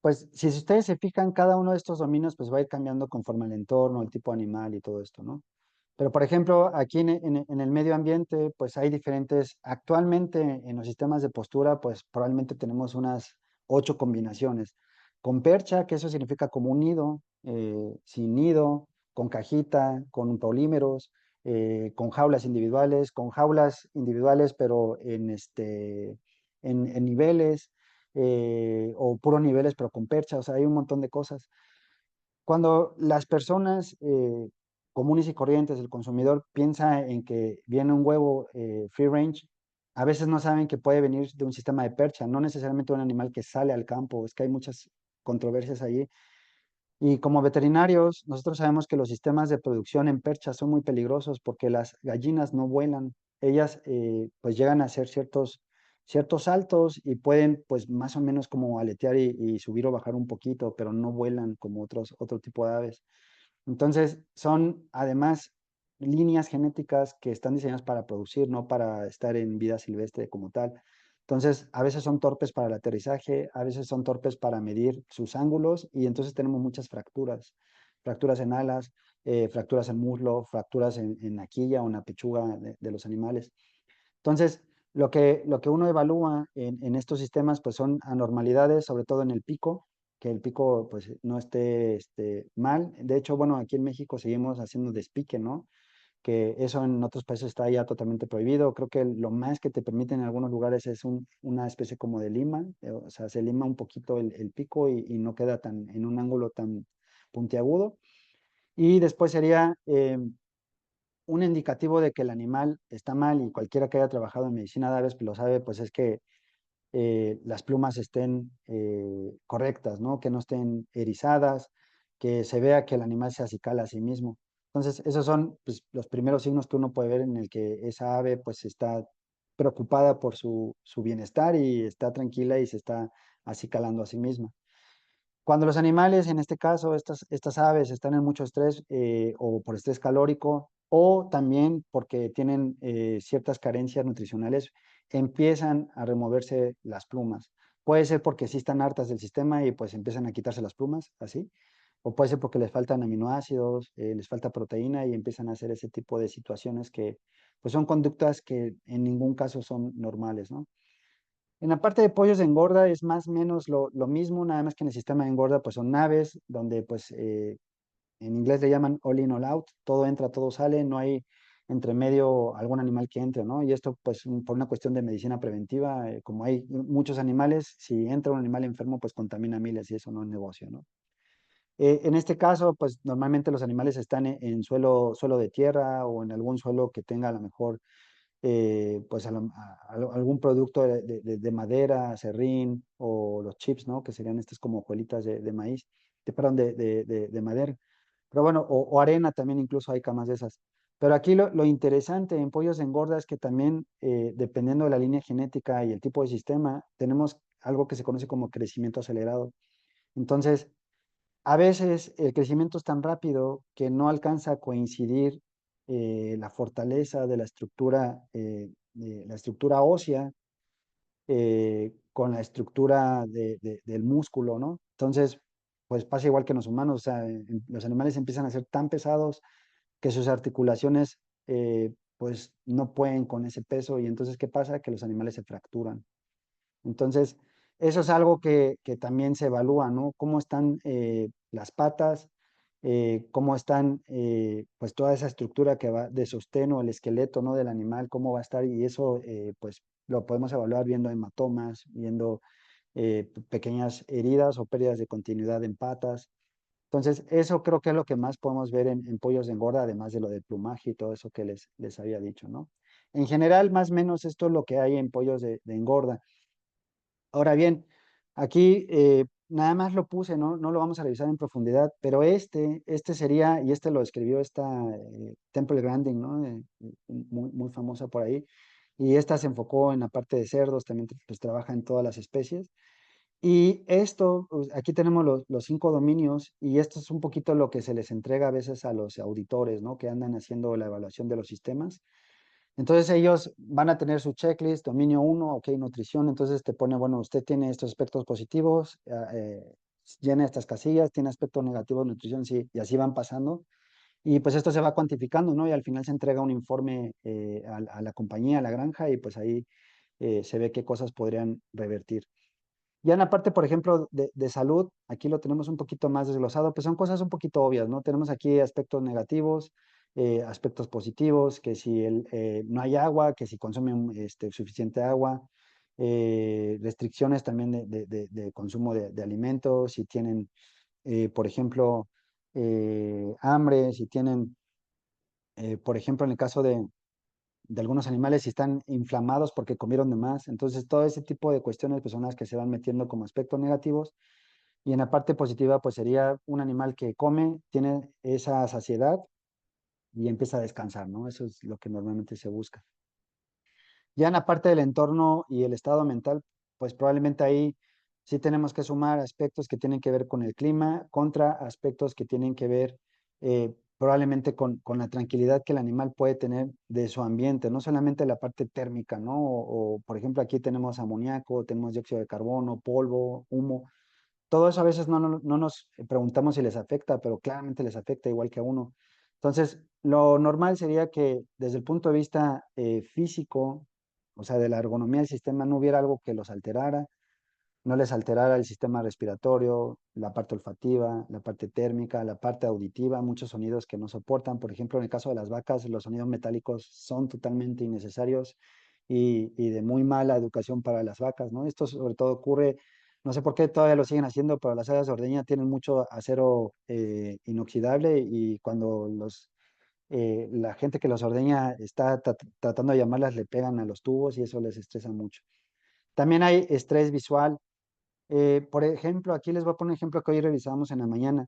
pues si ustedes se fijan, cada uno de estos dominios pues va a ir cambiando conforme al entorno, el tipo de animal y todo esto, ¿no? Pero, por ejemplo, aquí en el medio ambiente, pues hay diferentes, actualmente en los sistemas de postura, pues probablemente tenemos unas 8 combinaciones. Con percha, que eso significa como un nido, sin nido, con cajita, con polímeros, con jaulas individuales, pero en niveles, o puros niveles, pero con percha, o sea, hay un montón de cosas. Cuando las personas comunes y corrientes, el consumidor, piensa en que viene un huevo free range, a veces no saben que puede venir de un sistema de percha, no necesariamente un animal que sale al campo. Es que hay muchas controversias allí. Y como veterinarios, nosotros sabemos que los sistemas de producción en percha son muy peligrosos porque las gallinas no vuelan. Ellas pues llegan a hacer ciertos saltos, y pueden pues más o menos como aletear y subir o bajar un poquito, pero no vuelan como otro tipo de aves. Entonces, son además líneas genéticas que están diseñadas para producir, no para estar en vida silvestre como tal. Entonces, a veces son torpes para el aterrizaje, a veces son torpes para medir sus ángulos, y entonces tenemos muchas fracturas, fracturas en alas, fracturas en muslo, fracturas en la quilla o en la pechuga de los animales. Entonces, Lo que uno evalúa en estos sistemas pues son anormalidades, sobre todo en el pico, que el pico pues no esté mal. De hecho, bueno, aquí en México seguimos haciendo despique, ¿no? Que eso en otros países está ya totalmente prohibido. Creo que lo más que te permiten en algunos lugares es una especie como de lima, o sea, se lima un poquito el pico y no queda tan en un ángulo tan puntiagudo. Y después sería un indicativo de que el animal está mal y cualquiera que haya trabajado en medicina de aves pues lo sabe, pues es que las plumas estén correctas, ¿no? Que no estén erizadas, que se vea que el animal se acicala a sí mismo. Entonces, esos son pues, los primeros signos que uno puede ver en el que esa ave pues está preocupada por su bienestar y está tranquila y se está acicalando a sí misma. Cuando los animales, en este caso, estas aves, están en mucho estrés o por estrés calórico o también porque tienen ciertas carencias nutricionales, empiezan a removerse las plumas. Puede ser porque sí están hartas del sistema y pues empiezan a quitarse las plumas, así. O puede ser porque les faltan aminoácidos, les falta proteína y empiezan a hacer ese tipo de situaciones que pues son conductas que en ningún caso son normales, ¿no? En la parte de pollos de engorda es más o menos lo mismo, nada más que en el sistema de engorda pues son naves donde pues en inglés le llaman all in all out, todo entra, todo sale, no hay entre medio algún animal que entre, ¿no? Y esto pues por una cuestión de medicina preventiva, como hay muchos animales, si entra un animal enfermo pues contamina miles y eso no es negocio, ¿no? En este caso pues normalmente los animales están en suelo de tierra o en algún suelo que tenga a lo mejor pues algún producto de madera, serrín o los chips, ¿no? Que serían estas como hojuelitas de maíz, perdón, de madera. Pero bueno, o arena también incluso hay camas de esas. Pero aquí lo interesante en pollos de engorda es que también, dependiendo de la línea genética y el tipo de sistema, tenemos algo que se conoce como crecimiento acelerado. Entonces, a veces el crecimiento es tan rápido que no alcanza a coincidir la fortaleza de la estructura ósea con la estructura del músculo, ¿no? Entonces, pues pasa igual que en los humanos, o sea, los animales empiezan a ser tan pesados que sus articulaciones pues no pueden con ese peso y entonces, ¿qué pasa? Que los animales se fracturan. Entonces, eso es algo que también se evalúa, ¿no? Cómo están las patas, cómo están, pues toda esa estructura que va de sostén o el esqueleto, ¿no? Del animal, cómo va a estar y eso, pues lo podemos evaluar viendo hematomas, viendo pequeñas heridas o pérdidas de continuidad en patas. Entonces, eso creo que es lo que más podemos ver en pollos de engorda, además de lo del plumaje y todo eso que les había dicho, ¿no? En general, más o menos esto es lo que hay en pollos de engorda. Ahora bien, aquí nada más lo puse, ¿no? No lo vamos a revisar en profundidad, pero este sería, y este lo escribió esta Temple Grandin, ¿no? Muy famosa por ahí. Y esta se enfocó en la parte de cerdos, también pues trabaja en todas las especies. Y esto, pues, aquí tenemos los 5 dominios, y esto es un poquito lo que se les entrega a veces a los auditores, ¿no? Que andan haciendo la evaluación de los sistemas. Entonces ellos van a tener su checklist, dominio uno, ok, nutrición, entonces te pone, bueno, usted tiene estos aspectos positivos, llena estas casillas, tiene aspectos negativos, nutrición, sí, y así van pasando. Y pues esto se va cuantificando, ¿no? Y al final se entrega un informe a la compañía, a la granja, y pues ahí se ve qué cosas podrían revertir. Ya en la parte, por ejemplo, de salud, aquí lo tenemos un poquito más desglosado, pues son cosas un poquito obvias, ¿no? Tenemos aquí aspectos negativos, aspectos positivos, que si no hay agua, que si consumen suficiente agua, restricciones también de consumo de alimentos, si tienen, por ejemplo, hambre, si tienen, por ejemplo, en el caso de algunos animales si están inflamados porque comieron de más. Entonces, todo ese tipo de cuestiones pues, son las que se van metiendo como aspectos negativos. Y en la parte positiva, pues sería un animal que come, tiene esa saciedad y empieza a descansar, ¿no? Eso es lo que normalmente se busca. Ya en la parte del entorno y el estado mental, pues probablemente ahí sí tenemos que sumar aspectos que tienen que ver con el clima contra aspectos que tienen que ver probablemente con la tranquilidad que el animal puede tener de su ambiente, no solamente la parte térmica, ¿no? Por ejemplo, aquí tenemos amoníaco, tenemos dióxido de carbono, polvo, humo. Todo eso a veces no nos preguntamos si les afecta, pero claramente les afecta igual que a uno. Entonces, lo normal sería que desde el punto de vista físico, o sea, de la ergonomía del sistema no hubiera algo que los alterara, no les alterara el sistema respiratorio, la parte olfativa, la parte térmica, la parte auditiva, muchos sonidos que no soportan. Por ejemplo, en el caso de las vacas, los sonidos metálicos son totalmente innecesarios y de muy mala educación para las vacas, ¿no? Esto sobre todo ocurre, no sé por qué todavía lo siguen haciendo, pero las áreas de ordeña tienen mucho acero inoxidable y cuando la gente que los ordeña está tratando de llamarlas, le pegan a los tubos y eso les estresa mucho. También hay estrés visual. Por ejemplo, aquí les voy a poner un ejemplo que hoy revisamos en la mañana.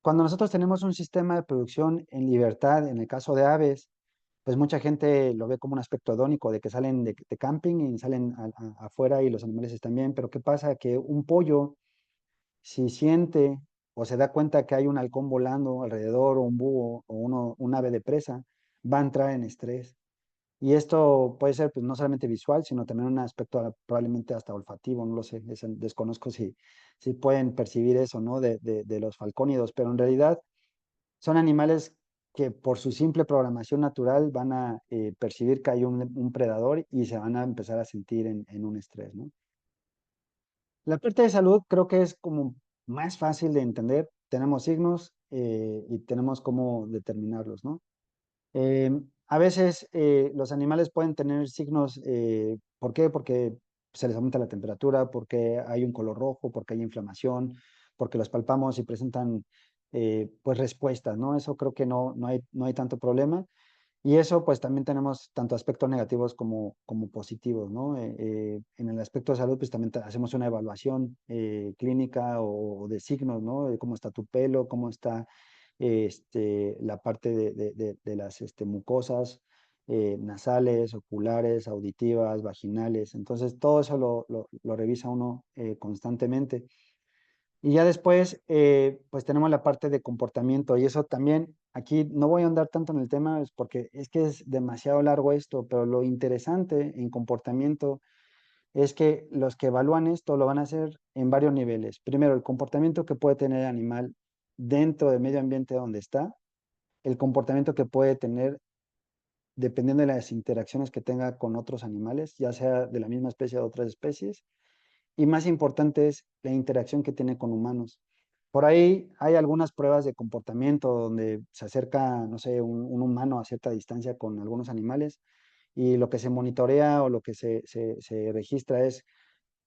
Cuando nosotros tenemos un sistema de producción en libertad, en el caso de aves, pues mucha gente lo ve como un aspecto adónico, de que salen de camping y salen afuera y los animales están bien, pero ¿qué pasa? Que un pollo, si siente o se da cuenta que hay un halcón volando alrededor o un búho o un ave de presa, va a entrar en estrés. Y esto puede ser pues, no solamente visual, sino también un aspecto probablemente hasta olfativo, no lo sé, desconozco si pueden percibir eso, ¿no? De los falcónidos, pero en realidad son animales que por su simple programación natural van a percibir que hay un predador y se van a empezar a sentir en un estrés, ¿no? La parte de salud creo que es como más fácil de entender. Tenemos signos y tenemos cómo determinarlos, ¿no? A veces los animales pueden tener signos, ¿por qué? Porque se les aumenta la temperatura, porque hay un color rojo, porque hay inflamación, porque los palpamos y presentan pues respuestas, ¿no? Eso creo que no hay tanto problema. Y eso pues también tenemos tanto aspectos negativos como positivos, ¿no? En el aspecto de salud pues también hacemos una evaluación clínica o de signos, ¿no? De cómo está tu pelo, cómo está la parte de las mucosas nasales, oculares, auditivas, vaginales. Entonces, todo eso lo revisa uno constantemente. Y ya después, pues tenemos la parte de comportamiento y eso también, aquí no voy a andar tanto en el tema es porque es que es demasiado largo esto, pero lo interesante en comportamiento es que los que evalúan esto lo van a hacer en varios niveles. Primero, el comportamiento que puede tener el animal dentro del medio ambiente donde está, el comportamiento que puede tener dependiendo de las interacciones que tenga con otros animales, ya sea de la misma especie o de otras especies, y más importante es la interacción que tiene con humanos. Por ahí hay algunas pruebas de comportamiento donde se acerca, no sé, un humano a cierta distancia con algunos animales y lo que se monitorea o lo que se registra es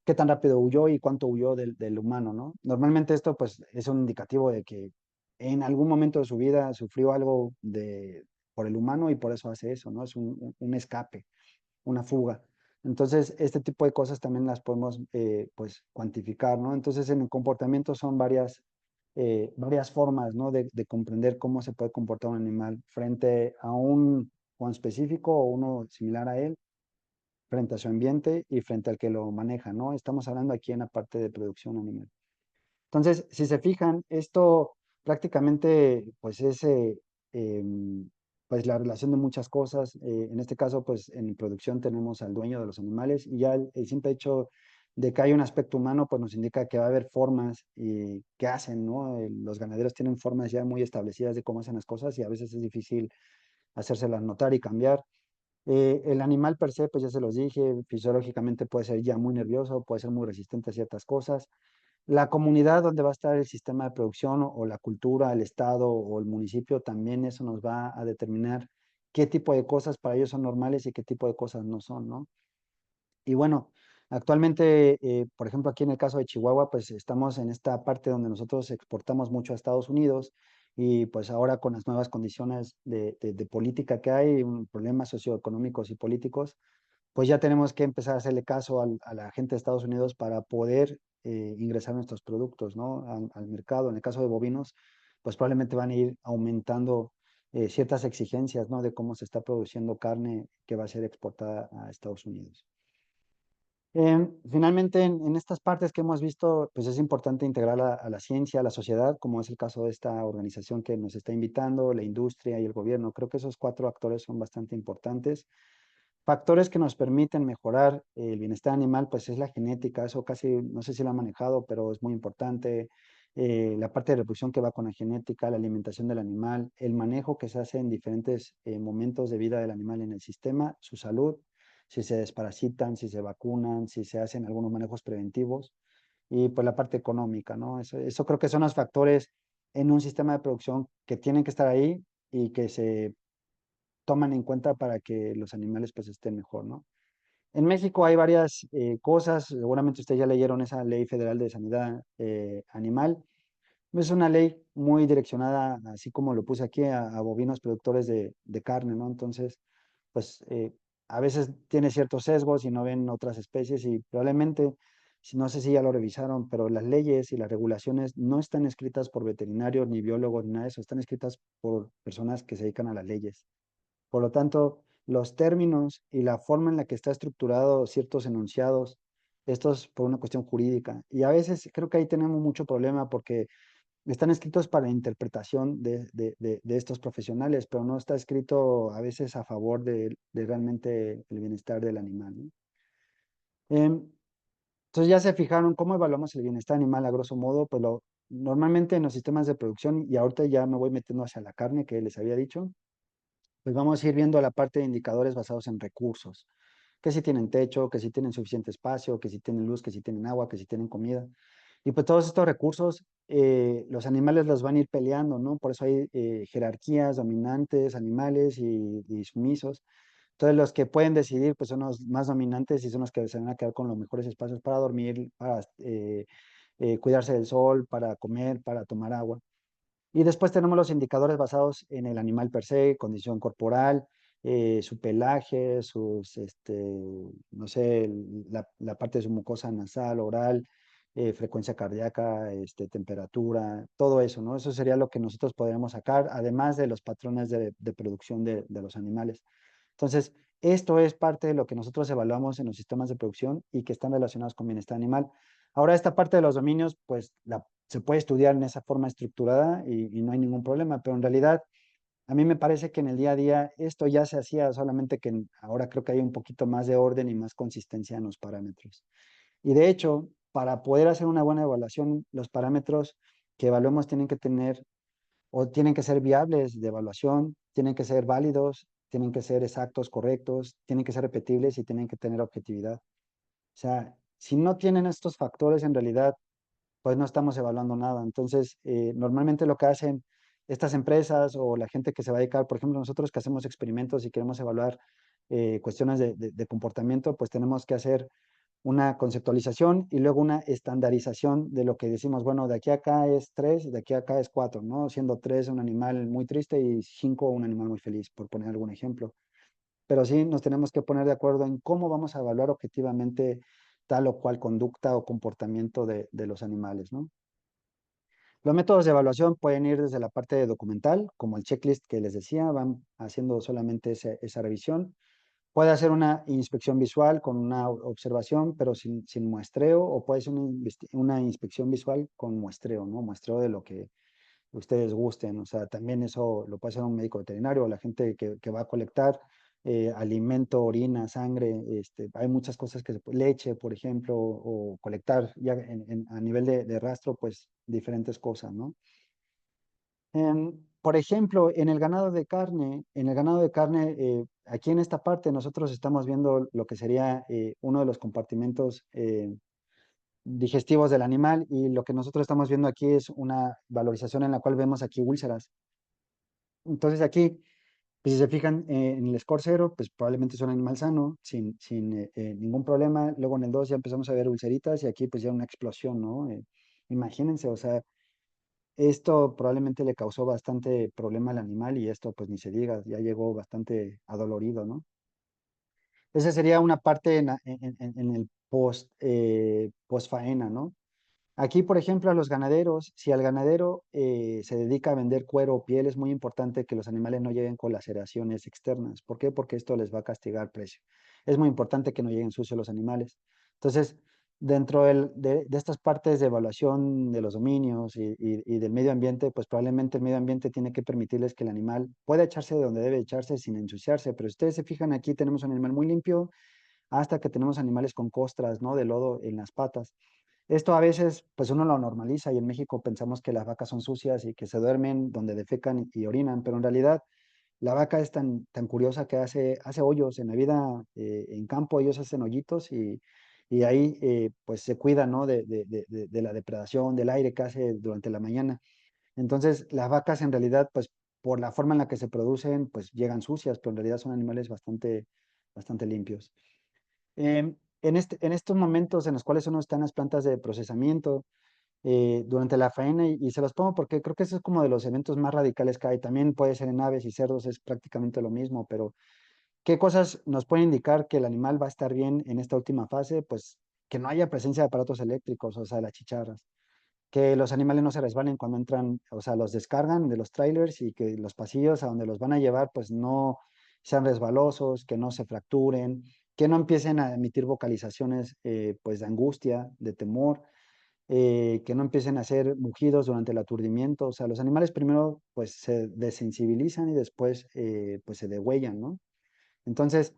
qué tan rápido huyó y cuánto huyó del humano, ¿no? Normalmente esto pues es un indicativo de que en algún momento de su vida sufrió algo por el humano y por eso hace eso, ¿no? Es un escape, una fuga. Entonces, este tipo de cosas también las podemos pues cuantificar, ¿no? Entonces, en el comportamiento son varias formas, ¿no? De comprender cómo se puede comportar un animal frente a un Juan específico o uno similar a él frente a su ambiente y frente al que lo maneja, ¿no? Estamos hablando aquí en la parte de producción animal. Entonces, si se fijan, esto prácticamente pues es pues la relación de muchas cosas. En este caso, pues en producción tenemos al dueño de los animales y ya el simple hecho de que hay un aspecto humano, pues nos indica que va a haber formas que hacen, ¿no? Los ganaderos tienen formas ya muy establecidas de cómo hacen las cosas y a veces es difícil hacérselas notar y cambiar. El animal per se, pues ya se los dije, fisiológicamente puede ser ya muy nervioso, puede ser muy resistente a ciertas cosas. La comunidad donde va a estar el sistema de producción o la cultura, el estado o el municipio, también eso nos va a determinar qué tipo de cosas para ellos son normales y qué tipo de cosas no son, ¿no? Y bueno, actualmente, por ejemplo, aquí en el caso de Chihuahua, pues estamos en esta parte donde nosotros exportamos mucho a Estados Unidos y pues ahora con las nuevas condiciones de política que hay, problemas socioeconómicos y políticos, pues ya tenemos que empezar a hacerle caso a la gente de Estados Unidos para poder ingresar nuestros productos, ¿no? Al mercado. En el caso de bovinos, pues probablemente van a ir aumentando ciertas exigencias, ¿no? De cómo se está produciendo carne que va a ser exportada a Estados Unidos. Finalmente, en estas partes que hemos visto, pues es importante integrar a la ciencia, a la sociedad, como es el caso de esta organización que nos está invitando, la industria y el gobierno. Creo que esos cuatro actores son bastante importantes. Factores que nos permiten mejorar el bienestar animal, pues es la genética, eso casi, no sé si lo ha manejado, pero es muy importante. La parte de reproducción que va con la genética, la alimentación del animal, el manejo que se hace en diferentes momentos de vida del animal en el sistema, su salud si se desparasitan, si se vacunan, si se hacen algunos manejos preventivos y pues la parte económica, ¿no? Eso creo que son los factores en un sistema de producción que tienen que estar ahí y que se toman en cuenta para que los animales pues estén mejor, ¿no? En México hay varias cosas, seguramente ustedes ya leyeron esa Ley Federal de Sanidad Animal. Es una ley muy direccionada, así como lo puse aquí, a bovinos productores de carne, ¿no? Entonces, pues a veces tiene ciertos sesgos y no ven otras especies y probablemente, no sé si ya lo revisaron, pero las leyes y las regulaciones no están escritas por veterinarios ni biólogos ni nada de eso, están escritas por personas que se dedican a las leyes. Por lo tanto, los términos y la forma en la que está estructurado ciertos enunciados, esto es por una cuestión jurídica. Y a veces creo que ahí tenemos mucho problema porque están escritos para la interpretación de estos profesionales, pero no está escrito a veces a favor de realmente el bienestar del animal, ¿no? Em, entonces ya se fijaron cómo evaluamos el bienestar animal a grosso modo, pues normalmente en los sistemas de producción, y ahorita ya me voy metiendo hacia la carne que les había dicho, pues vamos a ir viendo la parte de indicadores basados en recursos, que si tienen techo, que si tienen suficiente espacio, que si tienen luz, que si tienen agua, que si tienen comida. Y pues todos estos recursos, los animales los van a ir peleando, ¿no? Por eso hay jerarquías, dominantes, animales y sumisos. Entonces los que pueden decidir, pues son los más dominantes y son los que se van a quedar con los mejores espacios para dormir, para cuidarse del sol, para comer, para tomar agua. Y después tenemos los indicadores basados en el animal per se, condición corporal, su pelaje, no sé, la parte de su mucosa nasal, oral, frecuencia cardíaca, temperatura, todo eso, ¿no? Eso sería lo que nosotros podríamos sacar, además de los patrones de producción de los animales. Entonces, esto es parte de lo que nosotros evaluamos en los sistemas de producción y que están relacionados con bienestar animal. Ahora, esta parte de los dominios, pues se puede estudiar en esa forma estructurada y no hay ningún problema, pero en realidad a mí me parece que en el día a día esto ya se hacía, solamente que ahora creo que hay un poquito más de orden y más consistencia en los parámetros. Y de hecho, para poder hacer una buena evaluación, los parámetros que evaluemos tienen que tener o tienen que ser viables de evaluación, tienen que ser válidos, tienen que ser exactos, correctos, tienen que ser repetibles y tienen que tener objetividad. O sea, si no tienen estos factores, en realidad pues no estamos evaluando nada. Entonces, normalmente lo que hacen estas empresas o la gente que se va a dedicar, por ejemplo, nosotros que hacemos experimentos y queremos evaluar cuestiones de comportamiento, pues tenemos que hacer una conceptualización y luego una estandarización de lo que decimos, bueno, de aquí a acá es 3, de aquí a acá es 4, ¿no? Siendo 3 un animal muy triste y 5 un animal muy feliz, por poner algún ejemplo. Pero sí nos tenemos que poner de acuerdo en cómo vamos a evaluar objetivamente tal o cual conducta o comportamiento de los animales, ¿no? Los métodos de evaluación pueden ir desde la parte documental, como el checklist que les decía, van haciendo solamente esa revisión. Puede hacer una inspección visual con una observación, pero sin muestreo, o puede ser una inspección visual con muestreo, ¿no? Muestreo de lo que ustedes gusten. O sea, también eso lo puede hacer un médico veterinario o la gente que va a colectar alimento, orina, sangre. Hay muchas cosas leche, por ejemplo, o colectar ya a nivel de rastro, pues diferentes cosas, ¿no? Por ejemplo, en el ganado de carne, aquí en esta parte nosotros estamos viendo lo que sería uno de los compartimentos digestivos del animal y lo que nosotros estamos viendo aquí es una valorización en la cual vemos aquí úlceras. Entonces aquí, pues, si se fijan en el score 0, pues probablemente es un animal sano, sin ningún problema. Luego en el 2 ya empezamos a ver ulceritas y aquí pues ya una explosión, ¿no? Imagínense, o sea, esto probablemente le causó bastante problema al animal y esto pues ni se diga, ya llegó bastante adolorido, ¿no? Esa sería una parte en el post faena, ¿no? Aquí, por ejemplo, a los ganaderos, si al ganadero se dedica a vender cuero o piel, es muy importante que los animales no lleguen con laceraciones externas. ¿Por qué? Porque esto les va a castigar precio. Es muy importante que no lleguen sucios los animales. Entonces, dentro de estas partes de evaluación de los dominios y del medio ambiente, pues probablemente el medio ambiente tiene que permitirles que el animal pueda echarse de donde debe echarse sin ensuciarse. Pero si ustedes se fijan aquí, tenemos un animal muy limpio, hasta que tenemos animales con costras, ¿no? De lodo en las patas. Esto a veces, pues uno lo normaliza y en México pensamos que las vacas son sucias y que se duermen donde defecan y orinan, pero en realidad La vaca es tan curiosa que hace hoyos en la vida, en campo ellos hacen hoyitos y ahí pues se cuidan, ¿no? De la depredación, del aire que hace durante la mañana. Entonces, las vacas en realidad, pues por la forma en la que se producen, pues llegan sucias, pero en realidad son animales bastante limpios. En estos momentos en los cuales uno está en las plantas de procesamiento, durante la faena, y se los pongo porque creo que eso es como de los eventos más radicales que hay. También puede ser en aves y cerdos, es prácticamente lo mismo, pero ¿qué cosas nos pueden indicar que el animal va a estar bien en esta última fase? Pues que no haya presencia de aparatos eléctricos, o sea, las chicharras, que los animales no se resbalen cuando entran, o sea, los descargan de los trailers y que los pasillos a donde los van a llevar, pues no sean resbalosos, que no se fracturen, que no empiecen a emitir vocalizaciones, pues de angustia, de temor, que no empiecen a hacer mugidos durante el aturdimiento. O sea, los animales primero pues se desensibilizan y después pues se degüellan, ¿no? Entonces,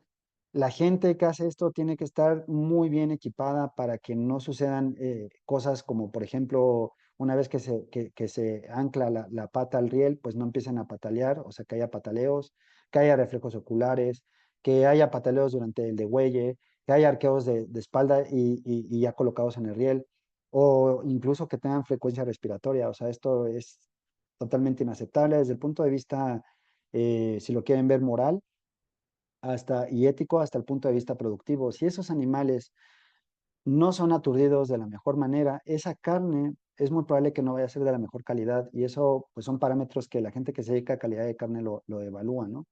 la gente que hace esto tiene que estar muy bien equipada para que no sucedan cosas como, por ejemplo, una vez que se ancla la pata al riel, pues no empiecen a patalear, o sea, que haya pataleos, que haya reflejos oculares, que haya pataleos durante el degüelle, que haya arqueos de espalda y ya colocados en el riel, o incluso que tengan frecuencia respiratoria. O sea, esto es totalmente inaceptable desde el punto de vista, si lo quieren ver, moral y ético hasta el punto de vista productivo. Si esos animales no son aturdidos de la mejor manera, esa carne es muy probable que no vaya a ser de la mejor calidad y eso pues son parámetros que la gente que se dedica a calidad de carne lo evalúa, ¿no?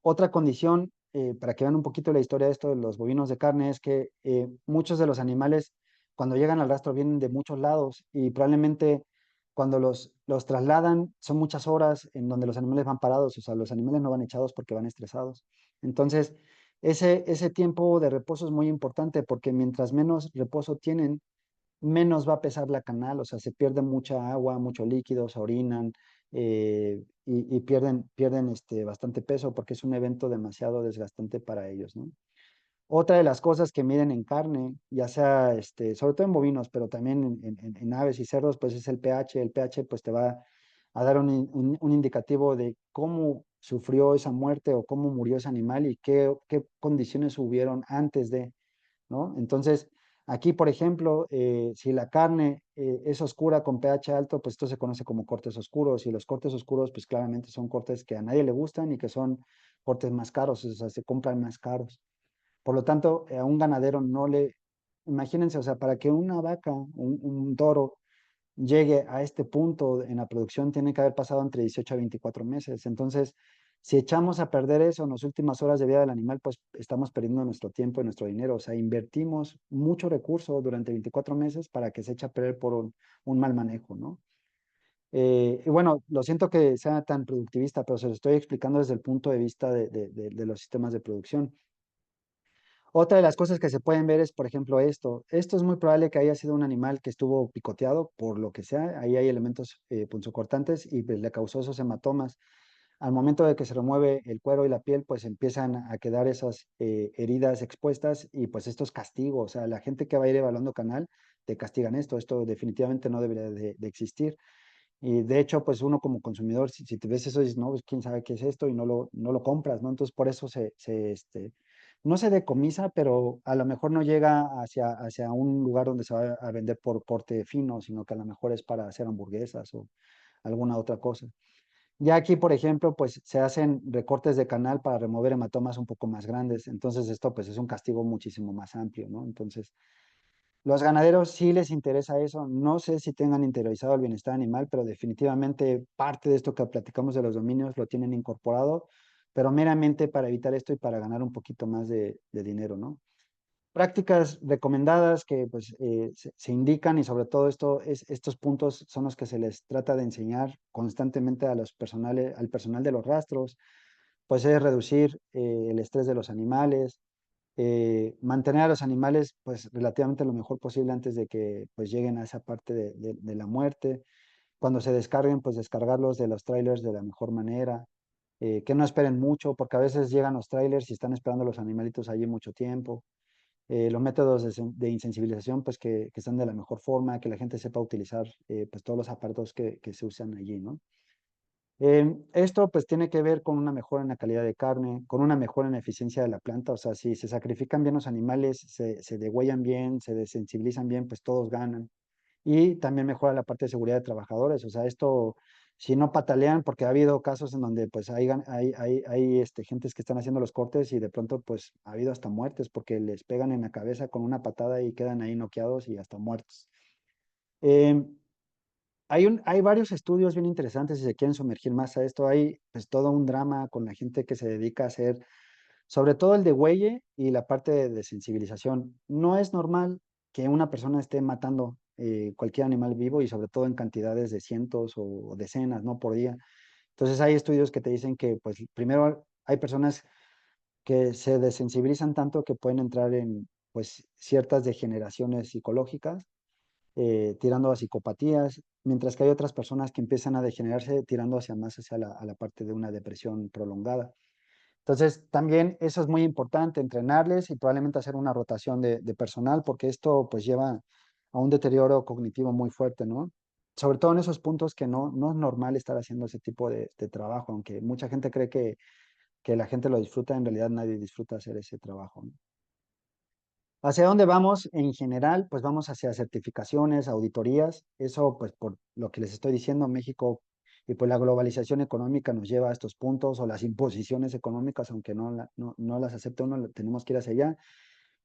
Otra condición, para que vean un poquito la historia de esto de los bovinos de carne, es que muchos de los animales cuando llegan al rastro vienen de muchos lados y probablemente cuando los trasladan son muchas horas en donde los animales van parados, o sea, los animales no van echados porque van estresados. Entonces, ese tiempo de reposo es muy importante porque mientras menos reposo tienen, menos va a pesar la canal, o sea, se pierde mucha agua, mucho líquido, se orinan y pierden bastante peso porque es un evento demasiado desgastante para ellos, ¿no? Otra de las cosas que miden en carne, ya sea, sobre todo en bovinos, pero también en aves y cerdos, pues es el pH. El pH pues te va a dar un indicativo de cómo sufrió esa muerte o cómo murió ese animal y qué condiciones hubieron antes de, ¿no? Entonces, aquí, por ejemplo, si la carne es oscura con pH alto, pues esto se conoce como cortes oscuros. Y los cortes oscuros, pues claramente son cortes que a nadie le gustan y que son cortes más caros, o sea, se compran más caros. Por lo tanto, a un ganadero no le, imagínense, o sea, para que una vaca, un toro, llegue a este punto en la producción, tiene que haber pasado entre 18 a 24 meses. Entonces, si echamos a perder eso en las últimas horas de vida del animal, pues estamos perdiendo nuestro tiempo y nuestro dinero. O sea, invertimos mucho recurso durante 24 meses para que se eche a perder por un mal manejo, ¿no? Y bueno, lo siento que sea tan productivista, pero se lo estoy explicando desde el punto de vista de los sistemas de producción. Otra de las cosas que se pueden ver es, por ejemplo, esto. Esto es muy probable que haya sido un animal que estuvo picoteado por lo que sea. Ahí hay elementos punzocortantes y pues, le causó esos hematomas. Al momento de que se remueve el cuero y la piel, pues empiezan a quedar esas heridas expuestas y pues esto es castigo. O sea, la gente que va a ir evaluando canal te castigan esto. Esto definitivamente no debería de existir. Y de hecho, pues uno como consumidor, si te ves eso, dices, no, pues quién sabe qué es esto y no lo compras, ¿no? Entonces, por eso no se decomisa, pero a lo mejor no llega hacia un lugar donde se va a vender por corte fino, sino que a lo mejor es para hacer hamburguesas o alguna otra cosa. Ya aquí, por ejemplo, pues se hacen recortes de canal para remover hematomas un poco más grandes. Entonces, esto pues es un castigo muchísimo más amplio, ¿no? Entonces, los ganaderos sí les interesa eso. No sé si tengan interiorizado el bienestar animal, pero definitivamente parte de esto que platicamos de los dominios lo tienen incorporado, pero meramente para evitar esto y para ganar un poquito más de dinero, ¿no? Prácticas recomendadas que pues, se indican y sobre todo estos puntos son los que se les trata de enseñar constantemente al personal de los rastros, pues es reducir el estrés de los animales, mantener a los animales pues relativamente lo mejor posible antes de que pues lleguen a esa parte de la muerte. Cuando se descarguen, pues descargarlos de los trailers de la mejor manera. Que no esperen mucho, porque a veces llegan los trailers y están esperando los animalitos allí mucho tiempo. Los métodos de insensibilización, pues que están de la mejor forma, que la gente sepa utilizar pues todos los aparatos que se usan allí, ¿no? Esto pues tiene que ver con una mejora en la calidad de carne, con una mejora en la eficiencia de la planta, o sea, si se sacrifican bien los animales, se degüellan bien, se desensibilizan bien, pues todos ganan. Y también mejora la parte de seguridad de trabajadores, o sea, esto, si no patalean, porque ha habido casos en donde pues hay gentes que están haciendo los cortes y de pronto pues ha habido hasta muertes porque les pegan en la cabeza con una patada y quedan ahí noqueados y hasta muertos. Em, hay varios estudios bien interesantes si se quieren sumergir más a esto. Hay pues todo un drama con la gente que se dedica a hacer, sobre todo el de degüelle y la parte de sensibilización. No es normal que una persona esté matando cualquier animal vivo y sobre todo en cantidades de cientos o decenas, ¿no? Por día. Entonces hay estudios que te dicen que pues primero hay personas que se desensibilizan tanto que pueden entrar en pues ciertas degeneraciones psicológicas tirando a psicopatías, mientras que hay otras personas que empiezan a degenerarse tirando hacia más hacia a la parte de una depresión prolongada. Entonces, también eso es muy importante, entrenarles y probablemente hacer una rotación de personal, porque esto pues lleva a un deterioro cognitivo muy fuerte, ¿no? Sobre todo en esos puntos que no es normal estar haciendo ese tipo de trabajo, aunque mucha gente cree que la gente lo disfruta, en realidad nadie disfruta hacer ese trabajo, ¿no? ¿Hacia dónde vamos en general? Pues vamos hacia certificaciones, auditorías. Eso, pues por lo que les estoy diciendo, México y pues la globalización económica nos lleva a estos puntos o las imposiciones económicas, aunque no las acepte uno, tenemos que ir hacia allá.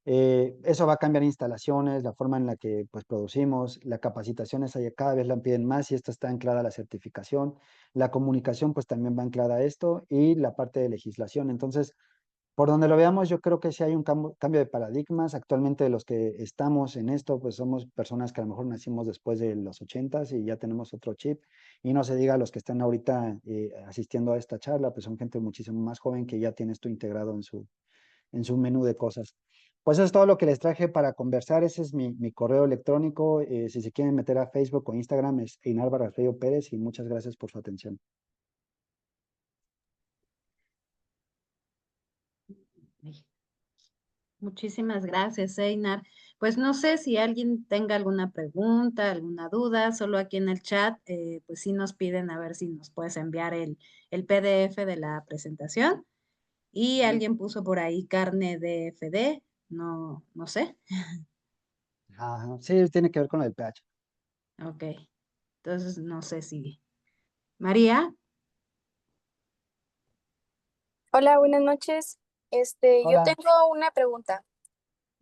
Eso va a cambiar instalaciones, la forma en la que pues producimos, la capacitación es allá, cada vez la piden más y esto está anclada a la certificación. La comunicación pues también va anclada a esto y la parte de legislación. Entonces, por donde lo veamos, yo creo que sí hay un cambio de paradigmas. Actualmente los que estamos en esto, pues somos personas que a lo mejor nacimos después de los 80 y ya tenemos otro chip. Y no se diga los que están ahorita asistiendo a esta charla, pues son gente muchísimo más joven que ya tiene esto integrado en su menú de cosas. Pues eso es todo lo que les traje para conversar. Ese es mi correo electrónico. Si se quieren meter a Facebook o Instagram es Einar Barrafeo Pérez y muchas gracias por su atención. Muchísimas gracias, Einar. Pues no sé si alguien tenga alguna pregunta, alguna duda, solo aquí en el chat, pues sí nos piden a ver si nos puedes enviar el PDF de la presentación. Y alguien puso por ahí carne de FD, no sé. Ajá, sí, tiene que ver con el pH. Ok, entonces no sé si. María, Hola, buenas noches. Yo Hola. tengo una pregunta.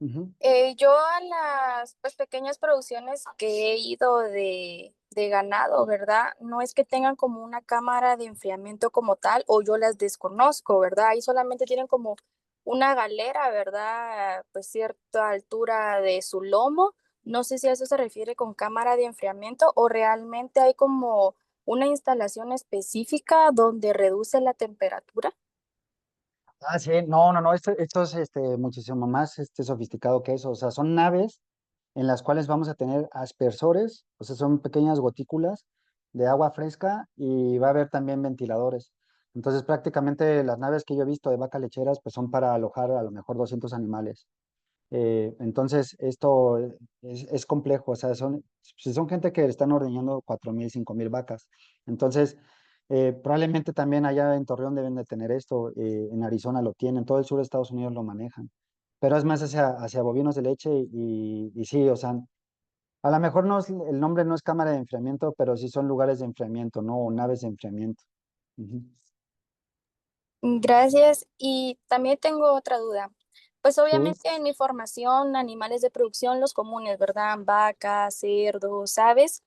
Ujú. Yo a las pues pequeñas producciones que he ido de ganado, ¿verdad? No es que tengan como una cámara de enfriamiento como tal, o yo las desconozco, ¿verdad? Ahí solamente tienen como una galera, ¿verdad? Pues cierta altura de su lomo. No sé si a eso se refiere con cámara de enfriamiento o realmente hay como una instalación específica donde reduce la temperatura. Ah, sí, no, esto es muchísimo más sofisticado que eso. O sea, son naves en las cuales vamos a tener aspersores, o sea, son pequeñas gotículas de agua fresca y va a haber también ventiladores. Entonces, prácticamente las naves que yo he visto de vacas lecheras, pues son para alojar a lo mejor 200 animales. Entonces, esto es complejo, o sea, si son gente que están ordeñando 4,000, 5,000 vacas. Entonces, probablemente también allá en Torreón deben de tener esto, en Arizona lo tienen, todo el sur de Estados Unidos lo manejan, pero es más hacia bovinos de leche y sí, o sea, a lo mejor el nombre no es cámara de enfriamiento, pero sí son lugares de enfriamiento, ¿no? O naves de enfriamiento. Ujú. Gracias. Y también tengo otra duda. Pues Sí. obviamente en mi formación, animales de producción, los comunes, ¿verdad? Vacas, cerdos, aves,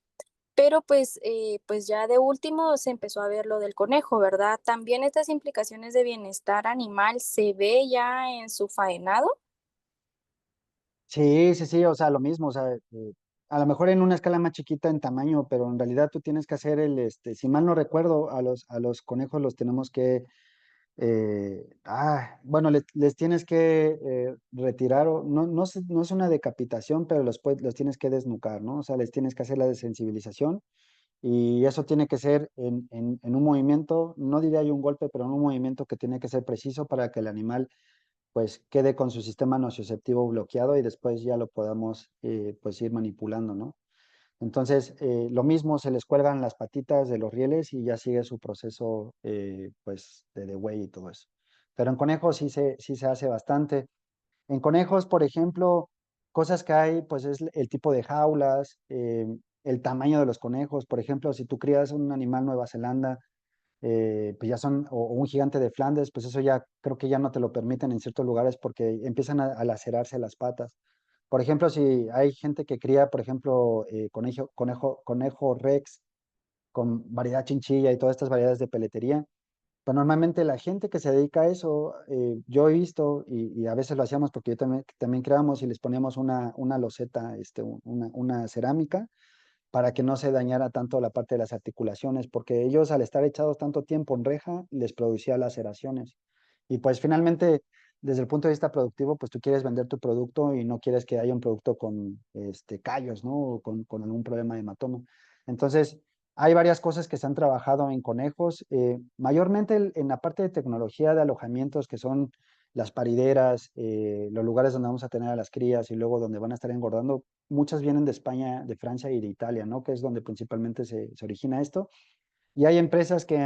pero pues ya de último se empezó a ver lo del conejo, ¿verdad? También estas implicaciones de bienestar animal se ve ya en su faenado. Sí, sí, sí, o sea, lo mismo, o sea, a lo mejor en una escala más chiquita en tamaño, pero en realidad tú tienes que hacer si mal no recuerdo, a los conejos los tenemos que, bueno, les tienes que retirar, o, no es una decapitación, pero los tienes que desnucar, ¿no? O sea, les tienes que hacer la desensibilización y eso tiene que ser en un movimiento, no diría yo un golpe, pero en un movimiento que tiene que ser preciso para que el animal pues quede con su sistema nocioceptivo bloqueado y después ya lo podamos pues ir manipulando, ¿no? Entonces, lo mismo, se les cuelgan las patitas de los rieles y ya sigue su proceso, pues, de degüey y todo eso. Pero en conejos sí se hace bastante. En conejos, por ejemplo, cosas que hay, pues es el tipo de jaulas, el tamaño de los conejos. Por ejemplo, si tú crías un animal Nueva Zelanda, pues ya son, o un gigante de Flandes, pues eso ya creo que ya no te lo permiten en ciertos lugares porque empiezan a lacerarse las patas. Por ejemplo, si hay gente que cría, por ejemplo, conejo Rex con variedad chinchilla y todas estas variedades de peletería, pues normalmente la gente que se dedica a eso, yo he visto, y a veces lo hacíamos porque yo también creamos y les poníamos una loseta, una cerámica, para que no se dañara tanto la parte de las articulaciones, porque ellos al estar echados tanto tiempo en reja, les producía laceraciones. Y pues finalmente, desde el punto de vista productivo, pues tú quieres vender tu producto y no quieres que haya un producto con callos, ¿no? O con algún problema de hematoma. Entonces, hay varias cosas que se han trabajado en conejos, mayormente en la parte de tecnología de alojamientos, que son las parideras, los lugares donde vamos a tener a las crías y luego donde van a estar engordando. Muchas vienen de España, de Francia y de Italia, ¿no? Que es donde principalmente se origina esto. Y hay empresas que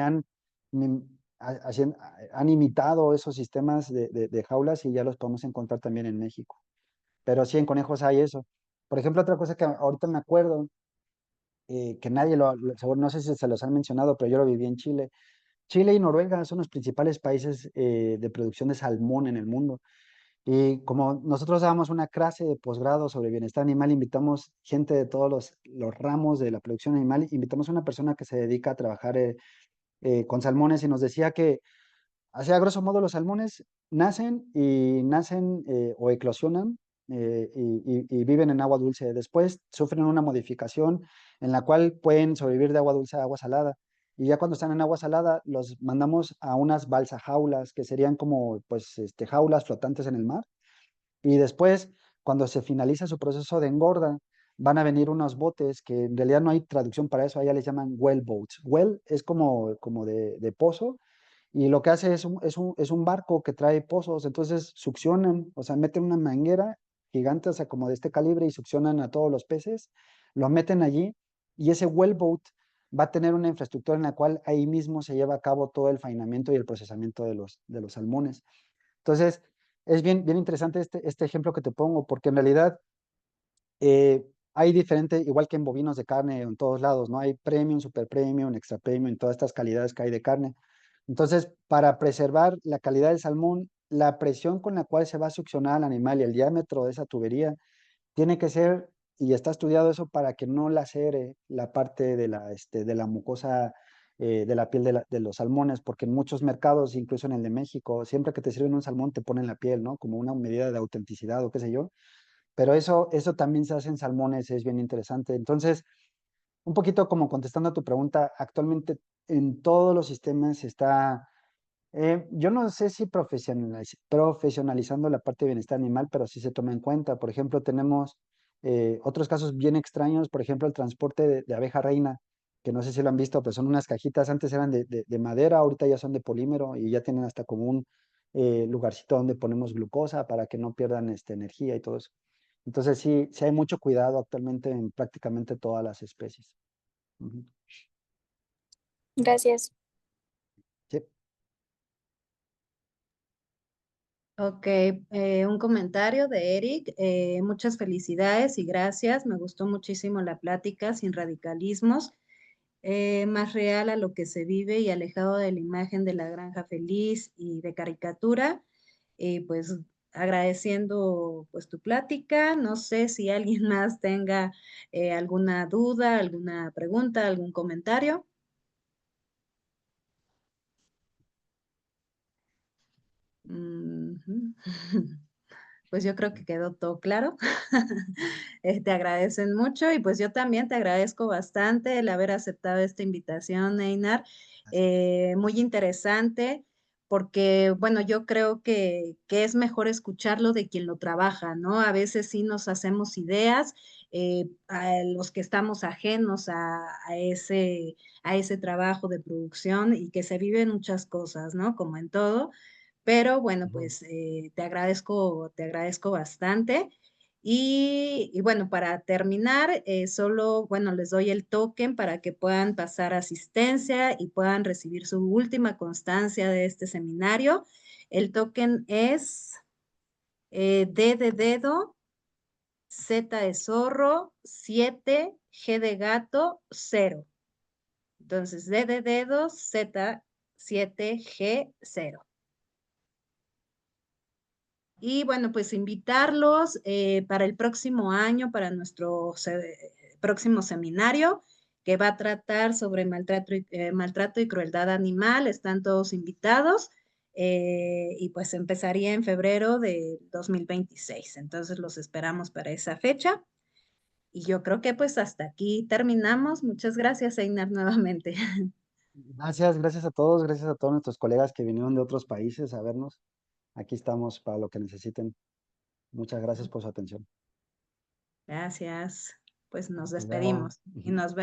mim- han imitado esos sistemas de jaulas y ya los podemos encontrar también en México. Pero sí, en conejos hay eso. Por ejemplo, otra cosa que ahorita me acuerdo, que nadie seguro, no sé si se los han mencionado, pero yo lo viví en Chile. Chile y Noruega son los principales países de producción de salmón en el mundo. Y como nosotros dábamos una clase de posgrado sobre bienestar animal, invitamos gente de todos los ramos de la producción animal, invitamos a una persona que se dedica a trabajar con salmones y nos decía que, así a grosso modo, los salmones nacen o eclosionan y viven en agua dulce. Después sufren una modificación en la cual pueden sobrevivir de agua dulce a agua salada. Y ya cuando están en agua salada, los mandamos a unas balsajaulas, que serían como pues, jaulas flotantes en el mar y después, cuando se finaliza su proceso de engorda, van a venir unos botes que en realidad no hay traducción para eso, allá les llaman well boats. Well es como de pozo y lo que hace es un barco que trae pozos, entonces succionan, o sea, meten una manguera gigante, o sea, como de este calibre y succionan a todos los peces, lo meten allí y ese well boat va a tener una infraestructura en la cual ahí mismo se lleva a cabo todo el faenamiento y el procesamiento de los salmones. Entonces, es bien interesante este ejemplo que te pongo, porque en realidad hay diferente, igual que en bovinos de carne en todos lados, ¿no? Hay premium, super premium, extra premium, todas estas calidades que hay de carne. Entonces, para preservar la calidad del salmón, la presión con la cual se va a succionar al animal y el diámetro de esa tubería tiene que ser, y está estudiado eso para que no lacere la parte de la mucosa de la piel de los salmones, porque en muchos mercados, incluso en el de México, siempre que te sirven un salmón te ponen la piel, ¿no? Como una medida de autenticidad o qué sé yo. Pero eso también se hace en salmones, es bien interesante. Entonces, un poquito como contestando a tu pregunta, actualmente en todos los sistemas está yo no sé si profesionalizando la parte de bienestar animal, pero sí se toma en cuenta. Por ejemplo, tenemos otros casos bien extraños, por ejemplo, el transporte de abeja reina, que no sé si lo han visto, pero son unas cajitas, antes eran de madera, ahorita ya son de polímero y ya tienen hasta como un lugarcito donde ponemos glucosa para que no pierdan energía y todo eso. Entonces sí hay mucho cuidado actualmente en prácticamente todas las especies. Ujú. Gracias. Sí. Ok, un comentario de Eric. Muchas felicidades y gracias. Me gustó muchísimo la plática, sin radicalismos, más real a lo que se vive y alejado de la imagen de la granja feliz y de caricatura. Pues agradeciendo pues tu plática. No sé si alguien más tenga alguna duda, alguna pregunta, algún comentario. Ujú. Pues yo creo que quedó todo claro. Te agradecen mucho y pues yo también te agradezco bastante el haber aceptado esta invitación, Einar. Muy interesante porque, bueno, yo creo que es mejor escucharlo de quien lo trabaja, ¿no? A veces sí nos hacemos ideas, a los que estamos ajenos a ese trabajo de producción y que se viven muchas cosas, ¿no? Como en todo. Pero bueno, Ujú. pues te agradezco bastante. Y bueno, para terminar, solo, bueno, les doy el token para que puedan pasar asistencia y puedan recibir su última constancia de este seminario. El token es D de dedo, Z de zorro, 7, G de gato, 0. Entonces, D de dedo, Z, 7, G, 0. Y bueno, pues invitarlos para el próximo año, para nuestro próximo seminario, que va a tratar sobre maltrato y crueldad animal. Están todos invitados y pues empezaría en febrero de 2026. Entonces los esperamos para esa fecha. Y yo creo que pues hasta aquí terminamos. Muchas gracias, Einar, nuevamente. Gracias gracias a todos nuestros colegas que vinieron de otros países a vernos. Aquí estamos para lo que necesiten. Muchas gracias por su atención. Gracias. Pues nos Hasta luego. despedimos y nos vemos.